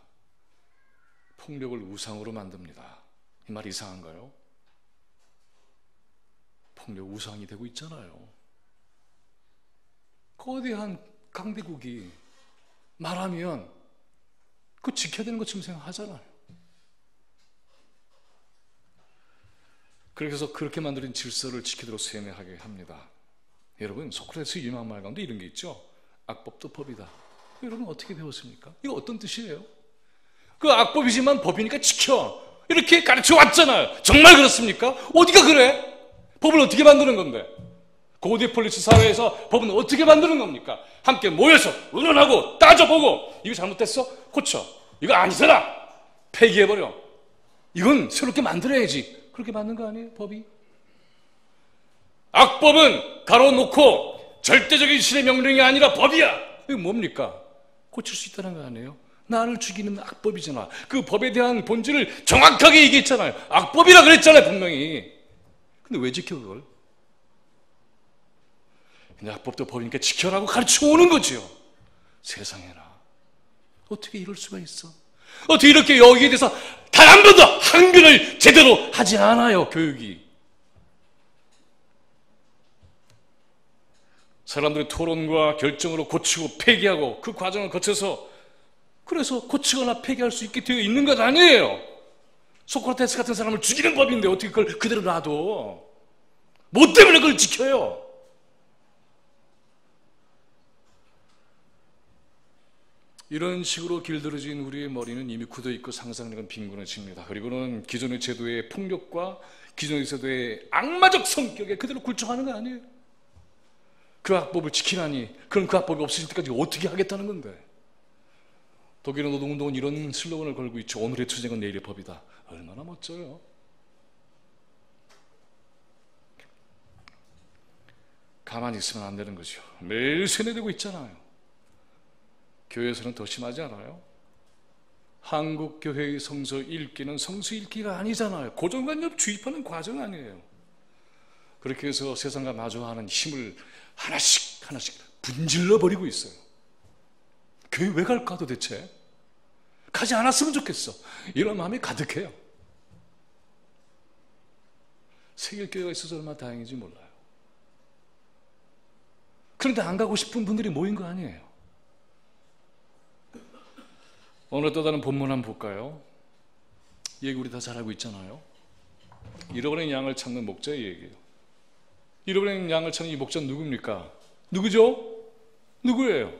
폭력을 우상으로 만듭니다. 이 말 이상한가요? 폭력 우상이 되고 있잖아요. 거대한 강대국이 말하면 그거 지켜야 되는 것처럼 생각하잖아요. 그래서 그렇게 만들어진 질서를 지키도록 세뇌하게 합니다. 여러분, 소크라테스의 유명한 말 가운데 이런 게 있죠. 악법도 법이다. 여러분 어떻게 배웠습니까? 이거 어떤 뜻이에요? 그 악법이지만 법이니까 지켜. 이렇게 가르쳐 왔잖아요. 정말 그렇습니까? 어디가 그래? 법을 어떻게 만드는 건데? 고대 폴리스 사회에서 법은 어떻게 만드는 겁니까? 함께 모여서 의논하고 따져보고 이거 잘못됐어? 고쳐. 이거 아니잖아. 폐기해버려. 이건 새롭게 만들어야지. 그렇게 만든 거 아니에요? 법이? 악법은 가로놓고 절대적인 신의 명령이 아니라 법이야. 이거 뭡니까? 고칠 수 있다는 거 아니에요? 나를 죽이는 악법이잖아. 그 법에 대한 본질을 정확하게 얘기했잖아요. 악법이라 그랬잖아요, 분명히. 근데 왜 지켜 그걸? 근데 악법도 법이니까 지켜라고 가르쳐 오는 거죠. 세상에나 어떻게 이럴 수가 있어? 어떻게 이렇게 여기에 대해서 단 한 번도 항변을 제대로 하지 않아요, 교육이. 사람들의 토론과 결정으로 고치고 폐기하고 그 과정을 거쳐서 그래서 고치거나 폐기할 수 있게 되어 있는 것 아니에요. 소크라테스 같은 사람을 죽이는 법인데 어떻게 그걸 그대로 놔둬? 뭐 때문에 그걸 지켜요? 이런 식으로 길들여진 우리의 머리는 이미 굳어있고 상상력은 빈곤해집니다. 그리고는 기존의 제도의 폭력과 기존의 제도의 악마적 성격에 그대로 굴종하는 거 아니에요. 그 악법을 지키라니, 그럼 그 악법이 없어질 때까지 어떻게 하겠다는 건데. 독일의 노동운동은 이런 슬로건을 걸고 있죠. 오늘의 투쟁은 내일의 법이다. 얼마나 멋져요. 가만히 있으면 안 되는 거죠. 매일 세뇌되고 있잖아요. 교회에서는 더 심하지 않아요? 한국 교회의 성서 읽기는 성서 읽기가 아니잖아요. 고정관념 주입하는 과정 아니에요. 그렇게 해서 세상과 마주하는 힘을 하나씩 분질러 버리고 있어요. 교회 왜 갈까 도대체? 가지 않았으면 좋겠어. 이런 마음이 가득해요. 세길교회가 있어서 얼마나 다행인지 몰라요. 그런데 안 가고 싶은 분들이 모인 거 아니에요. 오늘 또 다른 본문 한번 볼까요? 얘기 우리 다 잘 알고 있잖아요. 잃어버린 양을 찾는 목자의 얘기예요. 잃어버린 양을 찾는 이 목자는 누굽니까? 누구죠? 누구예요?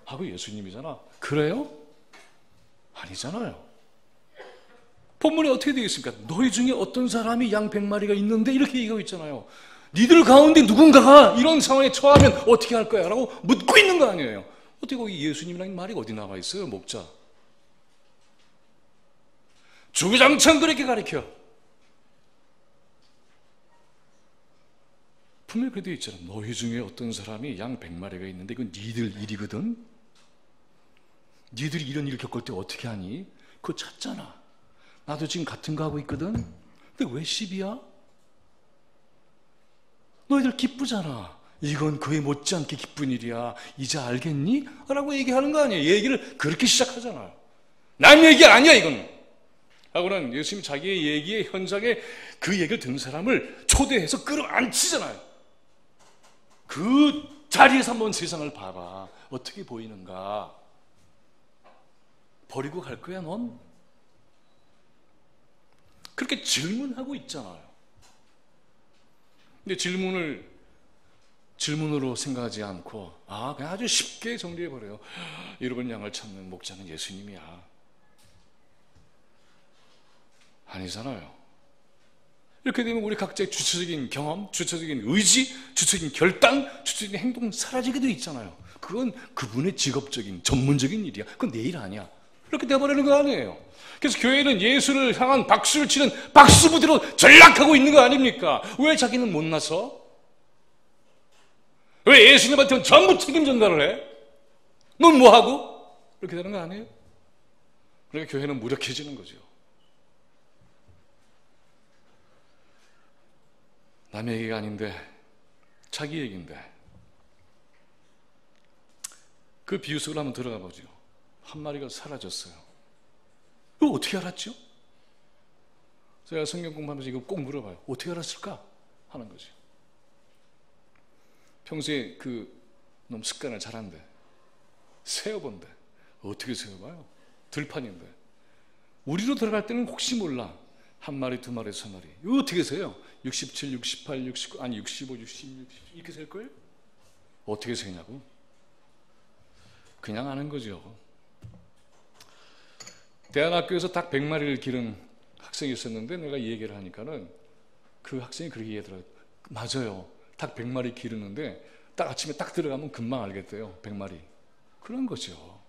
하고 예수님이잖아. 그래요? 아니잖아요. 본문에 어떻게 되어 있습니까? 너희 중에 어떤 사람이 양 100마리가 있는데 이렇게 얘기하고 있잖아요. 니들 가운데 누군가가 이런 상황에 처하면 어떻게 할 거야? 라고 묻고 있는 거 아니에요. 어떻게 거기 예수님이라는 말이 어디 나와 있어요? 목자. 주구장창 그렇게 가르쳐. 분명히 그렇게 되어 있잖아요. 너희 중에 어떤 사람이 양 100마리가 있는데 이건 니들 일이거든. 니들이 이런 일을 겪을 때 어떻게 하니? 그거 찾잖아. 나도 지금 같은 거 하고 있거든. 근데 왜 시비야? 너희들 기쁘잖아. 이건 그에 못지않게 기쁜 일이야. 이제 알겠니? 라고 얘기하는 거 아니에요. 얘기를 그렇게 시작하잖아요. 남 얘기 아니야 이건. 하고는 예수님이 자기의 얘기의 현장에 그 얘기를 듣는 사람을 초대해서 끌어안치잖아요. 그 자리에서 한번 세상을 봐봐. 어떻게 보이는가? 버리고 갈 거야 넌? 그렇게 질문하고 있잖아요. 근데 질문으로 생각하지 않고 그냥 아주 쉽게 정리해버려요. 잃어버린 양을 찾는 목자는 예수님이야. 아니잖아요. 이렇게 되면 우리 각자의 주체적인 경험, 주체적인 의지, 주체적인 결단, 주체적인 행동 사라지게 돼 있잖아요. 그건 그분의 직업적인 전문적인 일이야. 그건 내 일 아니야. 이렇게 돼버리는 거 아니에요. 그래서 교회는 예수를 향한 박수를 치는 박수부대로 전락하고 있는 거 아닙니까? 왜 자기는 못나서? 왜 예수님한테는 전부 책임 전가를 해? 넌 뭐하고? 이렇게 되는 거 아니에요? 그러니까 교회는 무력해지는 거죠. 남의 얘기가 아닌데 자기 얘기인데 그 비유 속으로 한번 들어가 보죠. 한 마리가 사라졌어요. 이거 어떻게 알았죠? 제가 성경 공부하면서 이거 꼭 물어봐요. 어떻게 알았을까? 하는 거죠. 평소에 놈 습관을 잘한대. 세어본대. 어떻게 세어봐요? 들판인데. 우리로 들어갈 때는 혹시 몰라. 한 마리, 두 마리, 세 마리. 이거 어떻게 세요? 67, 68, 69, 아니 65, 66 이렇게 셀 거예요? 어떻게 세냐고? 그냥 아는 거죠. 대안학교에서 닭 100마리를 기른 학생이 있었는데 내가 이 얘기를 하니까는 그 학생이 그렇게 얘기하더라고요. 맞아요. 닭 100마리 기르는데 딱 아침에 딱 들어가면 금방 알겠대요. 100마리. 그런 거죠.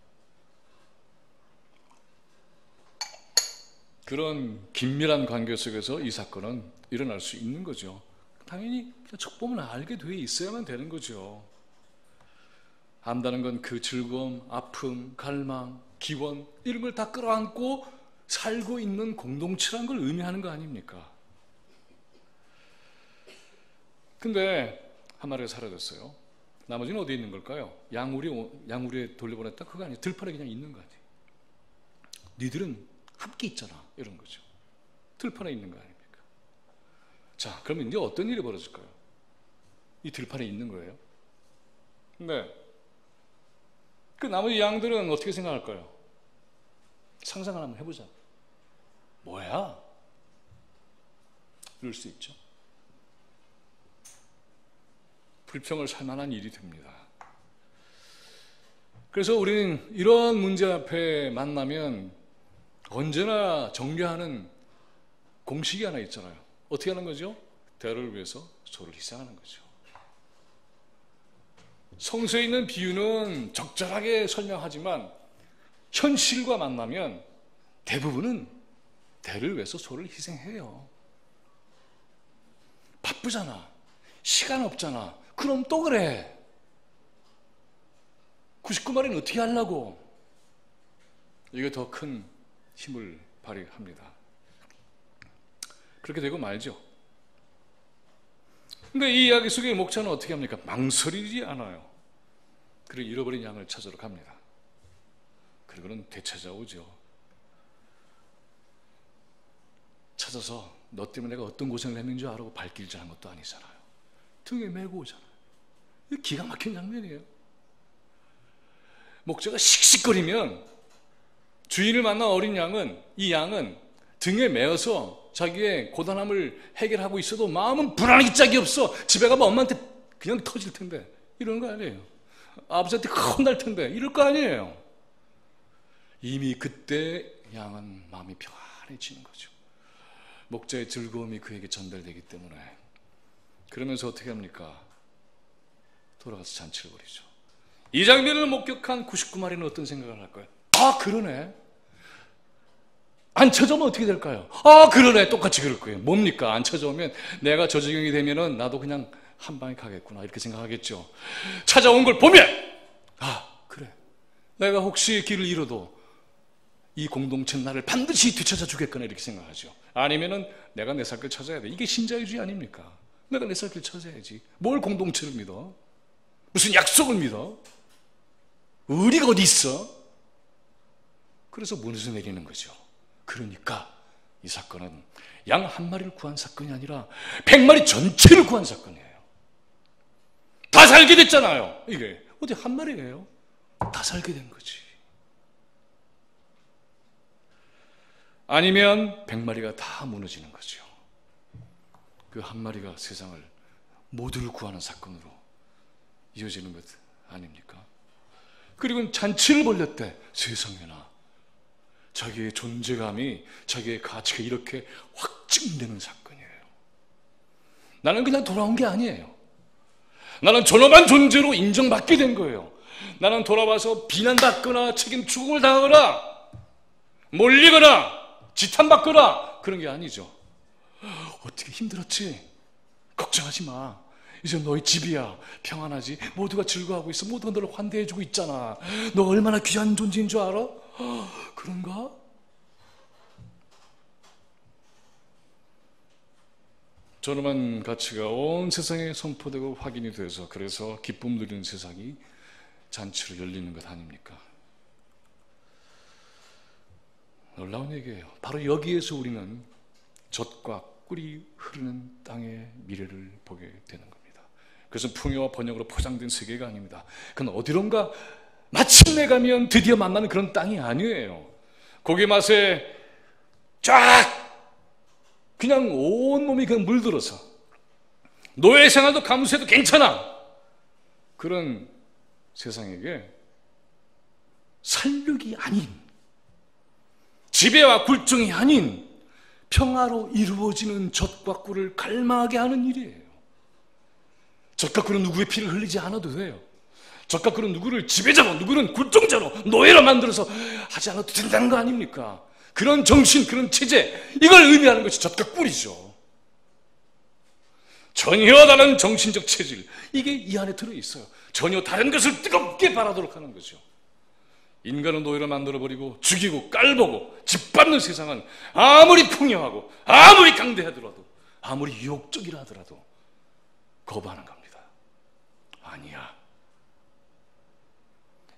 그런 긴밀한 관계 속에서 이 사건은 일어날 수 있는 거죠. 당연히 척 보면 알게 돼 있어야만 되는 거죠. 안다는 건 그 즐거움, 아픔, 갈망, 기원 이런 걸 다 끌어안고 살고 있는 공동체라는 걸 의미하는 거 아닙니까? 근데 한 마리가 사라졌어요. 나머지는 어디에 있는 걸까요? 양우리에 돌려보냈다? 그거 아니에요. 들판에 그냥 있는 거 아니에요. 니들은 함께 있잖아. 이런 거죠. 들판에 있는 거 아닙니까? 자, 그러면 이제 어떤 일이 벌어질까요? 이 들판에 있는 거예요. 네. 그 나머지 양들은 어떻게 생각할까요? 상상을 한번 해보자. 뭐야? 이럴 수 있죠. 불평을 살 만한 일이 됩니다. 그래서 우리는 이런 문제 앞에 만나면 언제나 정죄하는 공식이 하나 있잖아요. 어떻게 하는 거죠? 대를 위해서 소를 희생하는 거죠. 성서에 있는 비유는 적절하게 설명하지만 현실과 만나면 대부분은 대를 위해서 소를 희생해요. 바쁘잖아. 시간 없잖아. 그럼 또 그래. 99마리는 어떻게 하려고? 이게 더 큰 힘을 발휘합니다. 그렇게 되고 말죠. 근데 이 이야기 속에 목자는 어떻게 합니까? 망설이지 않아요. 그리고 잃어버린 양을 찾으러 갑니다. 그리고는 되찾아오죠. 찾아서 너 때문에 내가 어떤 고생을 했는지 알고 발길질 한 것도 아니잖아요. 등에 메고 오잖아요. 이거 기가 막힌 장면이에요. 목자가 씩씩거리면 주인을 만난 어린 양은, 이 양은 등에 메어서 자기의 고단함을 해결하고 있어도 마음은 불안하기 짝이 없어. 집에 가면 엄마한테 그냥 터질 텐데 이러는 거 아니에요. 아버지한테 혼날 텐데 이럴 거 아니에요. 이미 그때 양은 마음이 평안해지는 거죠. 목자의 즐거움이 그에게 전달되기 때문에. 그러면서 어떻게 합니까? 돌아가서 잔치를 벌이죠. 이 장면을 목격한 99마리는 어떤 생각을 할까요? 아, 그러네. 안 찾아오면 어떻게 될까요? 아, 그러네. 똑같이 그럴 거예요. 뭡니까? 안 찾아오면 내가 저 지경이 되면은 나도 그냥 한 방에 가겠구나 이렇게 생각하겠죠. 찾아온 걸 보면 아, 그래. 내가 혹시 길을 잃어도 이 공동체는 나를 반드시 되찾아 주겠구나 이렇게 생각하죠. 아니면은 내가 내 살 길 찾아야 돼. 이게 신자유주의 아닙니까? 내가 내 살 길 찾아야지. 뭘 공동체를 믿어? 무슨 약속을 믿어? 의리가 어디 있어? 그래서 무너져 내리는 거죠. 그러니까 이 사건은 양 한 마리를 구한 사건이 아니라 100마리 전체를 구한 사건이에요. 다 살게 됐잖아요. 이게 어디 한 마리예요? 다 살게 된 거지. 아니면 100마리가 다 무너지는 거죠. 그 한 마리가 세상을 모두를 구하는 사건으로 이어지는 것 아닙니까? 그리고 잔치를 벌였대. 세상에나 자기의 존재감이, 자기의 가치가 이렇게 확증되는 사건이에요. 나는 그냥 돌아온 게 아니에요. 나는 존엄한 존재로 인정받게 된 거예요. 나는 돌아와서 비난받거나 책임 추궁을 당하거나 몰리거나 지탄받거나 그런 게 아니죠. 어떻게 힘들었지? 걱정하지 마. 이제 너희 집이야. 평안하지? 모두가 즐거워하고 있어. 모두가 너를 환대해주고 있잖아. 너 얼마나 귀한 존재인 줄 알아? 그런가? 존엄한 가치가 온 세상에 선포되고 확인이 돼서 그래서 기쁨 누리는 세상이 잔치로 열리는 것 아닙니까? 놀라운 얘기예요. 바로 여기에서 우리는 젖과 꿀이 흐르는 땅의 미래를 보게 되는 겁니다. 그것은 풍요와 번영으로 포장된 세계가 아닙니다. 그건 어디론가 마침내 가면 드디어 만나는 그런 땅이 아니에요. 고기 맛에 쫙 그냥 온몸이 그냥 물들어서 노예 생활도 감수해도 괜찮아. 그런 세상에게 살육이 아닌, 지배와 굴종이 아닌 평화로 이루어지는 젖과 꿀을 갈망하게 하는 일이에요. 젖과 꿀은 누구의 피를 흘리지 않아도 돼요. 젖과 꿀은 누구를 지배자로, 누구는 굴종자로, 노예로 만들어서 하지 않아도 된다는 거 아닙니까? 그런 정신, 그런 체제, 이걸 의미하는 것이 젖과 꿀이죠. 전혀 다른 정신적 체질, 이게 이 안에 들어있어요. 전혀 다른 것을 뜨겁게 바라도록 하는 거죠. 인간은 노예로 만들어버리고 죽이고 깔보고 짓밟는 세상은 아무리 풍요하고 아무리 강대하더라도 아무리 유혹적이라 하더라도 거부하는 겁니다. 아니야.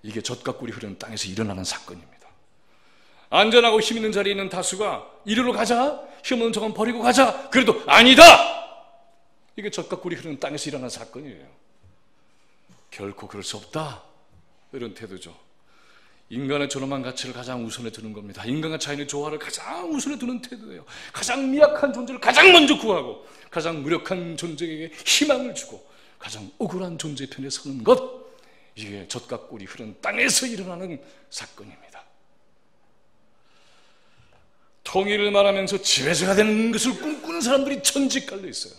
이게 젖과 꿀이 흐르는 땅에서 일어나는 사건입니다. 안전하고 힘 있는 자리에 있는 다수가 이리로 가자, 힘없는 저건 버리고 가자. 그래도 아니다. 이게 젖과 꿀이 흐르는 땅에서 일어난 사건이에요. 결코 그럴 수 없다, 이런 태도죠. 인간의 존엄한 가치를 가장 우선에 두는 겁니다. 인간과 자연의 조화를 가장 우선에 두는 태도예요. 가장 미약한 존재를 가장 먼저 구하고, 가장 무력한 존재에게 희망을 주고, 가장 억울한 존재 편에 서는 것, 이게 젖과 꿀이 흐르는 땅에서 일어나는 사건입니다. 통일을 말하면서 지배자가 되는 것을 꿈꾸는 사람들이 천지 깔려 있어요.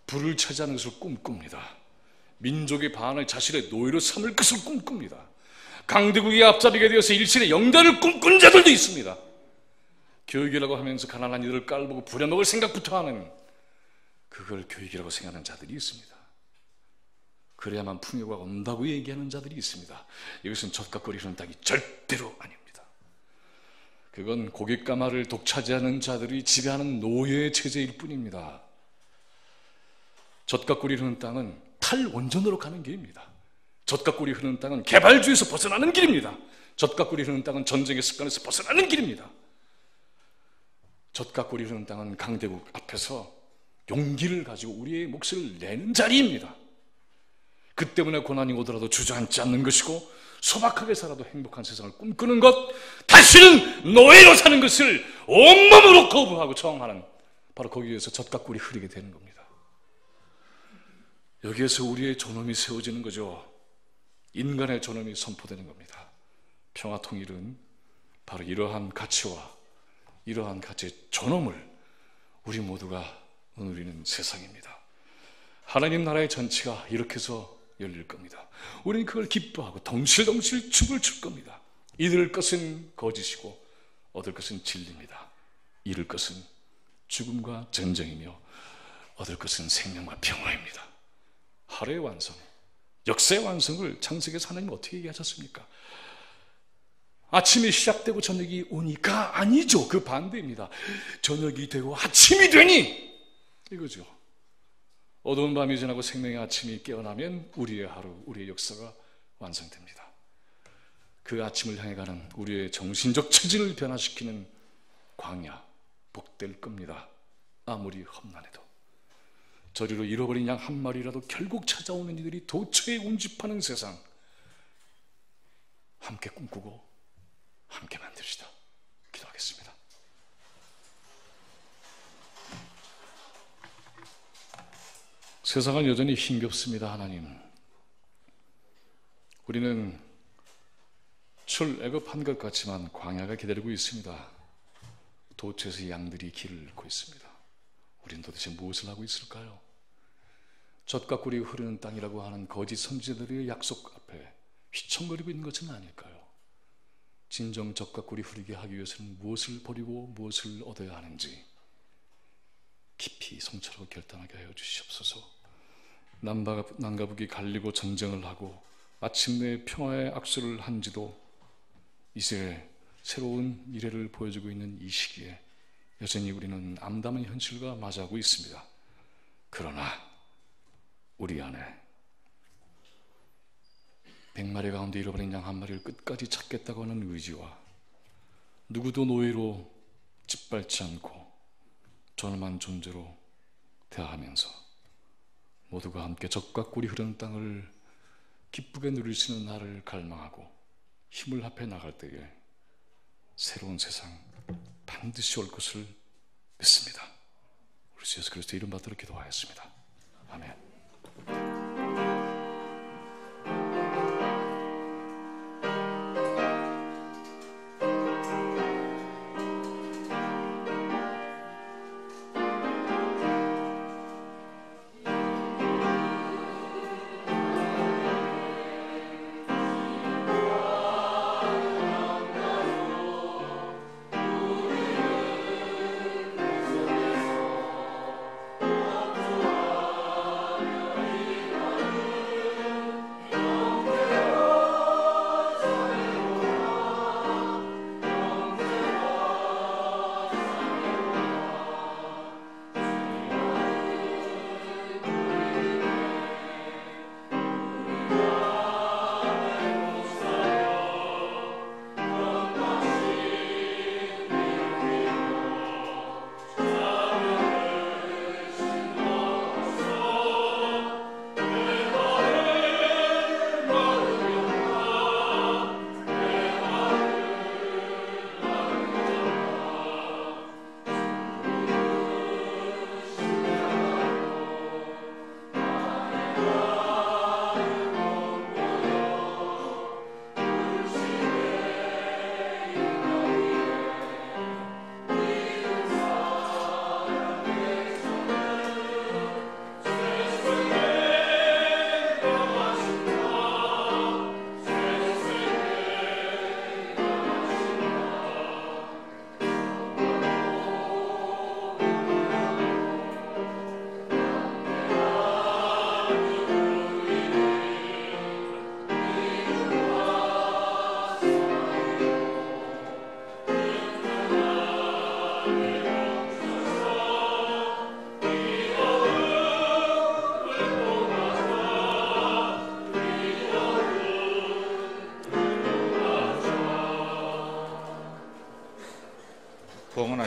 불을 차지하는 것을 꿈꿉니다. 민족의 반을 자신의 노예로 삼을 것을 꿈꿉니다. 강대국이 앞잡이가 되어서 일신의 영달을 꿈꾸는 자들도 있습니다. 교육이라고 하면서 가난한 이들을 깔보고 부려먹을 생각부터 하는, 그걸 교육이라고 생각하는 자들이 있습니다. 그래야만 풍요가 온다고 얘기하는 자들이 있습니다. 이것은 젖과 꿀이 흐르는 땅이 절대로 아닙니다. 그건 고객가마를 독차지하는 자들이 지배하는 노예 체제일 뿐입니다. 젖과 꿀이 흐르는 땅은 탈원전으로 가는 길입니다. 젖과 꿀이 흐르는 땅은 개발주의에서 벗어나는 길입니다. 젖과 꿀이 흐르는 땅은 전쟁의 습관에서 벗어나는 길입니다. 젖과 꿀이 흐르는 땅은 강대국 앞에서 용기를 가지고 우리의 몫을 내는 자리입니다. 그 때문에 고난이 오더라도 주저앉지 않는 것이고, 소박하게 살아도 행복한 세상을 꿈꾸는 것, 다시는 노예로 사는 것을 온몸으로 거부하고 저항하는, 바로 거기에서 젖과 꿀이 흐르게 되는 겁니다. 여기에서 우리의 존엄이 세워지는 거죠. 인간의 존엄이 선포되는 겁니다. 평화통일은 바로 이러한 가치와 이러한 가치의 존엄을 우리 모두가 누리는 세상입니다. 하나님 나라의 전치가 이렇게 해서 열릴 겁니다. 우리는 그걸 기뻐하고 덩실덩실 춤을 출 겁니다. 잃을 것은 거짓이고 얻을 것은 진리입니다. 잃을 것은 죽음과 전쟁이며 얻을 것은 생명과 평화입니다. 하루의 완성, 역사의 완성을 창세기에서 하나님 어떻게 얘기하셨습니까? 아침이 시작되고 저녁이 오니까 아니죠. 그 반대입니다. 저녁이 되고 아침이 되니, 이거죠. 어두운 밤이 지나고 생명의 아침이 깨어나면 우리의 하루, 우리의 역사가 완성됩니다. 그 아침을 향해 가는 우리의 정신적 체질을 변화시키는 광야, 복될 겁니다. 아무리 험난해도. 저리로 잃어버린 양 한 마리라도 결국 찾아오는 이들이 도처에 운집하는 세상, 함께 꿈꾸고 함께 만듭시다. 기도하겠습니다. 세상은 여전히 힘겹습니다. 하나님, 우리는 출애굽한 것 같지만 광야가 기다리고 있습니다. 도처에서 양들이 길을 잃고 있습니다. 우리는 도대체 무엇을 하고 있을까요? 젖과 꿀이 흐르는 땅이라고 하는 거짓 선지자들의 약속 앞에 휘청거리고 있는 것은 아닐까요? 진정 젖과 꿀이 흐르게 하기 위해서는 무엇을 버리고 무엇을 얻어야 하는지 깊이 성찰하고 결단하게 하여 주시옵소서. 남과 북이 갈리고 전쟁을 하고 마침내 평화의 악수를 한지도 이제 새로운 미래를 보여주고 있는 이 시기에 여전히 우리는 암담한 현실과 맞이하고 있습니다. 그러나 우리 안에 100마리 가운데 잃어버린 양 한 마리를 끝까지 찾겠다고 하는 의지와 누구도 노예로 짓밟지 않고 존엄한 존재로 대하면서 모두가 함께 젖과 꿀이 흐르는 땅을 기쁘게 누릴 수 있는 날을 갈망하고 힘을 합해 나갈 때에 새로운 세상 반드시 올 것을 믿습니다. 우리 주 예수 그리스도 이름 받들어 기도하였습니다. 아멘.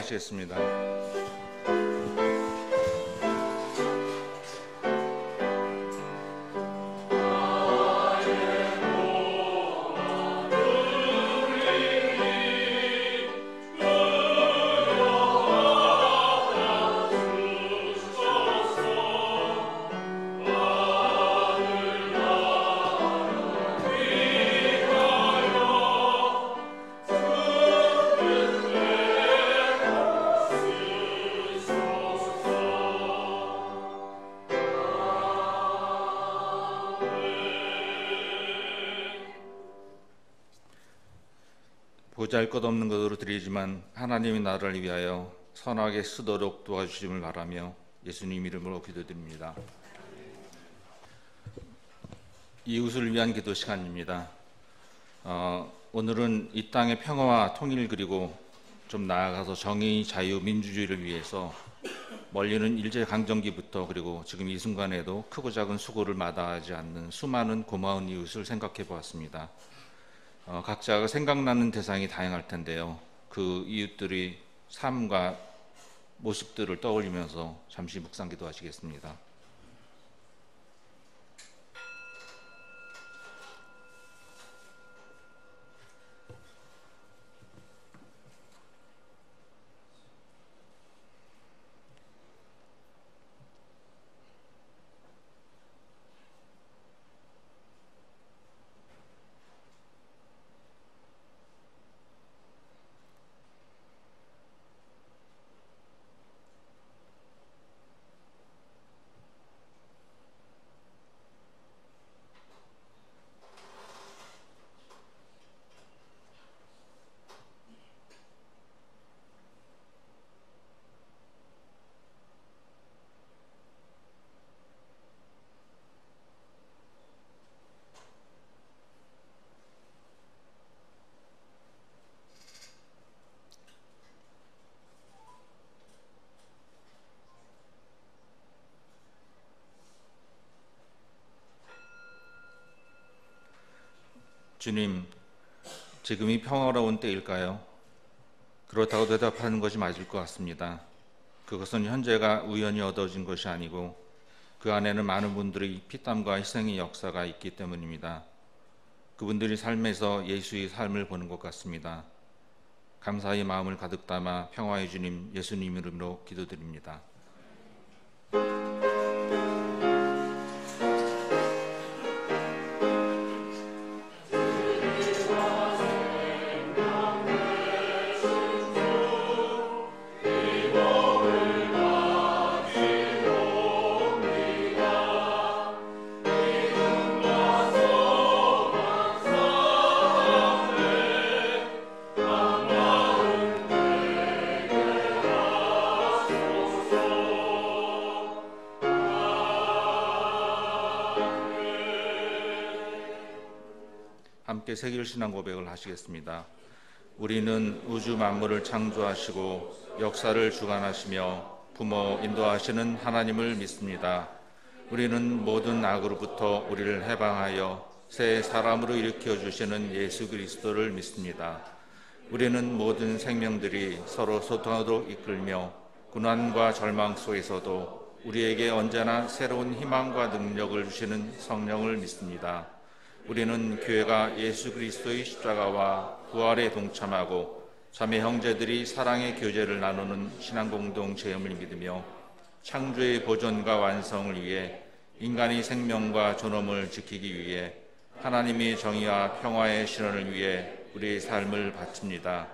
기도하시겠습니다. 보잘것없는 것으로 드리지만 하나님의 나라를 위하여 선하게 쓰도록 도와주심을 바라며 예수님 이름으로 기도드립니다. 이웃을 위한 기도 시간입니다. 오늘은 이 땅의 평화와 통일 그리고 좀 나아가서 정의, 자유, 민주주의를 위해서 멀리는 일제강점기부터 그리고 지금 이 순간에도 크고 작은 수고를 마다하지 않는 수많은 고마운 이웃을 생각해 보았습니다. 각자가 생각나는 대상이 다양할 텐데요. 그 이웃들의 삶과 모습들을 떠올리면서 잠시 묵상 기도하시겠습니다. 주님, 지금이 평화로운 때일까요? 그렇다고 대답하는 것이 맞을 것 같습니다. 그것은 현재가 우연히 얻어진 것이 아니고 그 안에는 많은 분들의 피땀과 희생의 역사가 있기 때문입니다. 그분들이 삶에서 예수의 삶을 보는 것 같습니다. 감사의 마음을 가득 담아 평화의 주님 예수님 이름으로 기도드립니다. 함께 세길신앙 고백을 하시겠습니다. 우리는 우주 만물을 창조하시고 역사를 주관하시며 부모 인도하시는 하나님을 믿습니다. 우리는 모든 악으로부터 우리를 해방하여 새 사람으로 일으켜 주시는 예수 그리스도를 믿습니다. 우리는 모든 생명들이 서로 소통하도록 이끌며 고난과 절망 속에서도 우리에게 언제나 새로운 희망과 능력을 주시는 성령을 믿습니다. 우리는 교회가 예수 그리스도의 십자가와 부활에 동참하고 자매 형제들이 사랑의 교제를 나누는 신앙 공동체임을 믿으며 창조의 보존과 완성을 위해 인간의 생명과 존엄을 지키기 위해 하나님의 정의와 평화의 실현을 위해 우리의 삶을 바칩니다.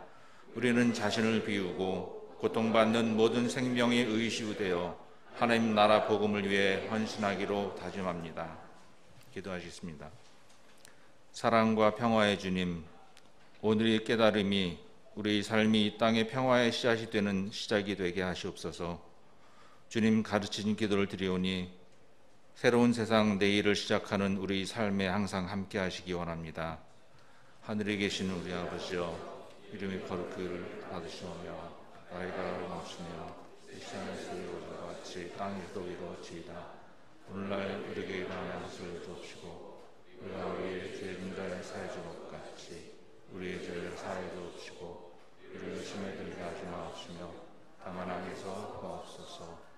우리는 자신을 비우고 고통받는 모든 생명의 의시우 되어 하나님 나라 복음을 위해 헌신하기로 다짐합니다. 기도하시겠습니다. 사랑과 평화의 주님, 오늘의 깨달음이 우리 삶이 이 땅의 평화의 씨앗이 되는 시작이 되게 하시옵소서. 주님 가르치신 기도를 드리오니 새로운 세상 내일을 시작하는 우리 삶에 항상 함께 하시기 원합니다. 하늘에 계신 우리 아버지여, 이름이 거룩을 받으시오며 나이가 넘치며 이 땅에서 이루어진 것 같이 땅에서도 이루어지이다. 오늘날 우리에게 일어나는 것을 주옵시고 우리가 우리의 죄 인자에 사해 준 것 같이 우리의 죄를 사해 주옵시고 이를 심에 들게 하지 마옵시며 다만 악에서 구하옵소서.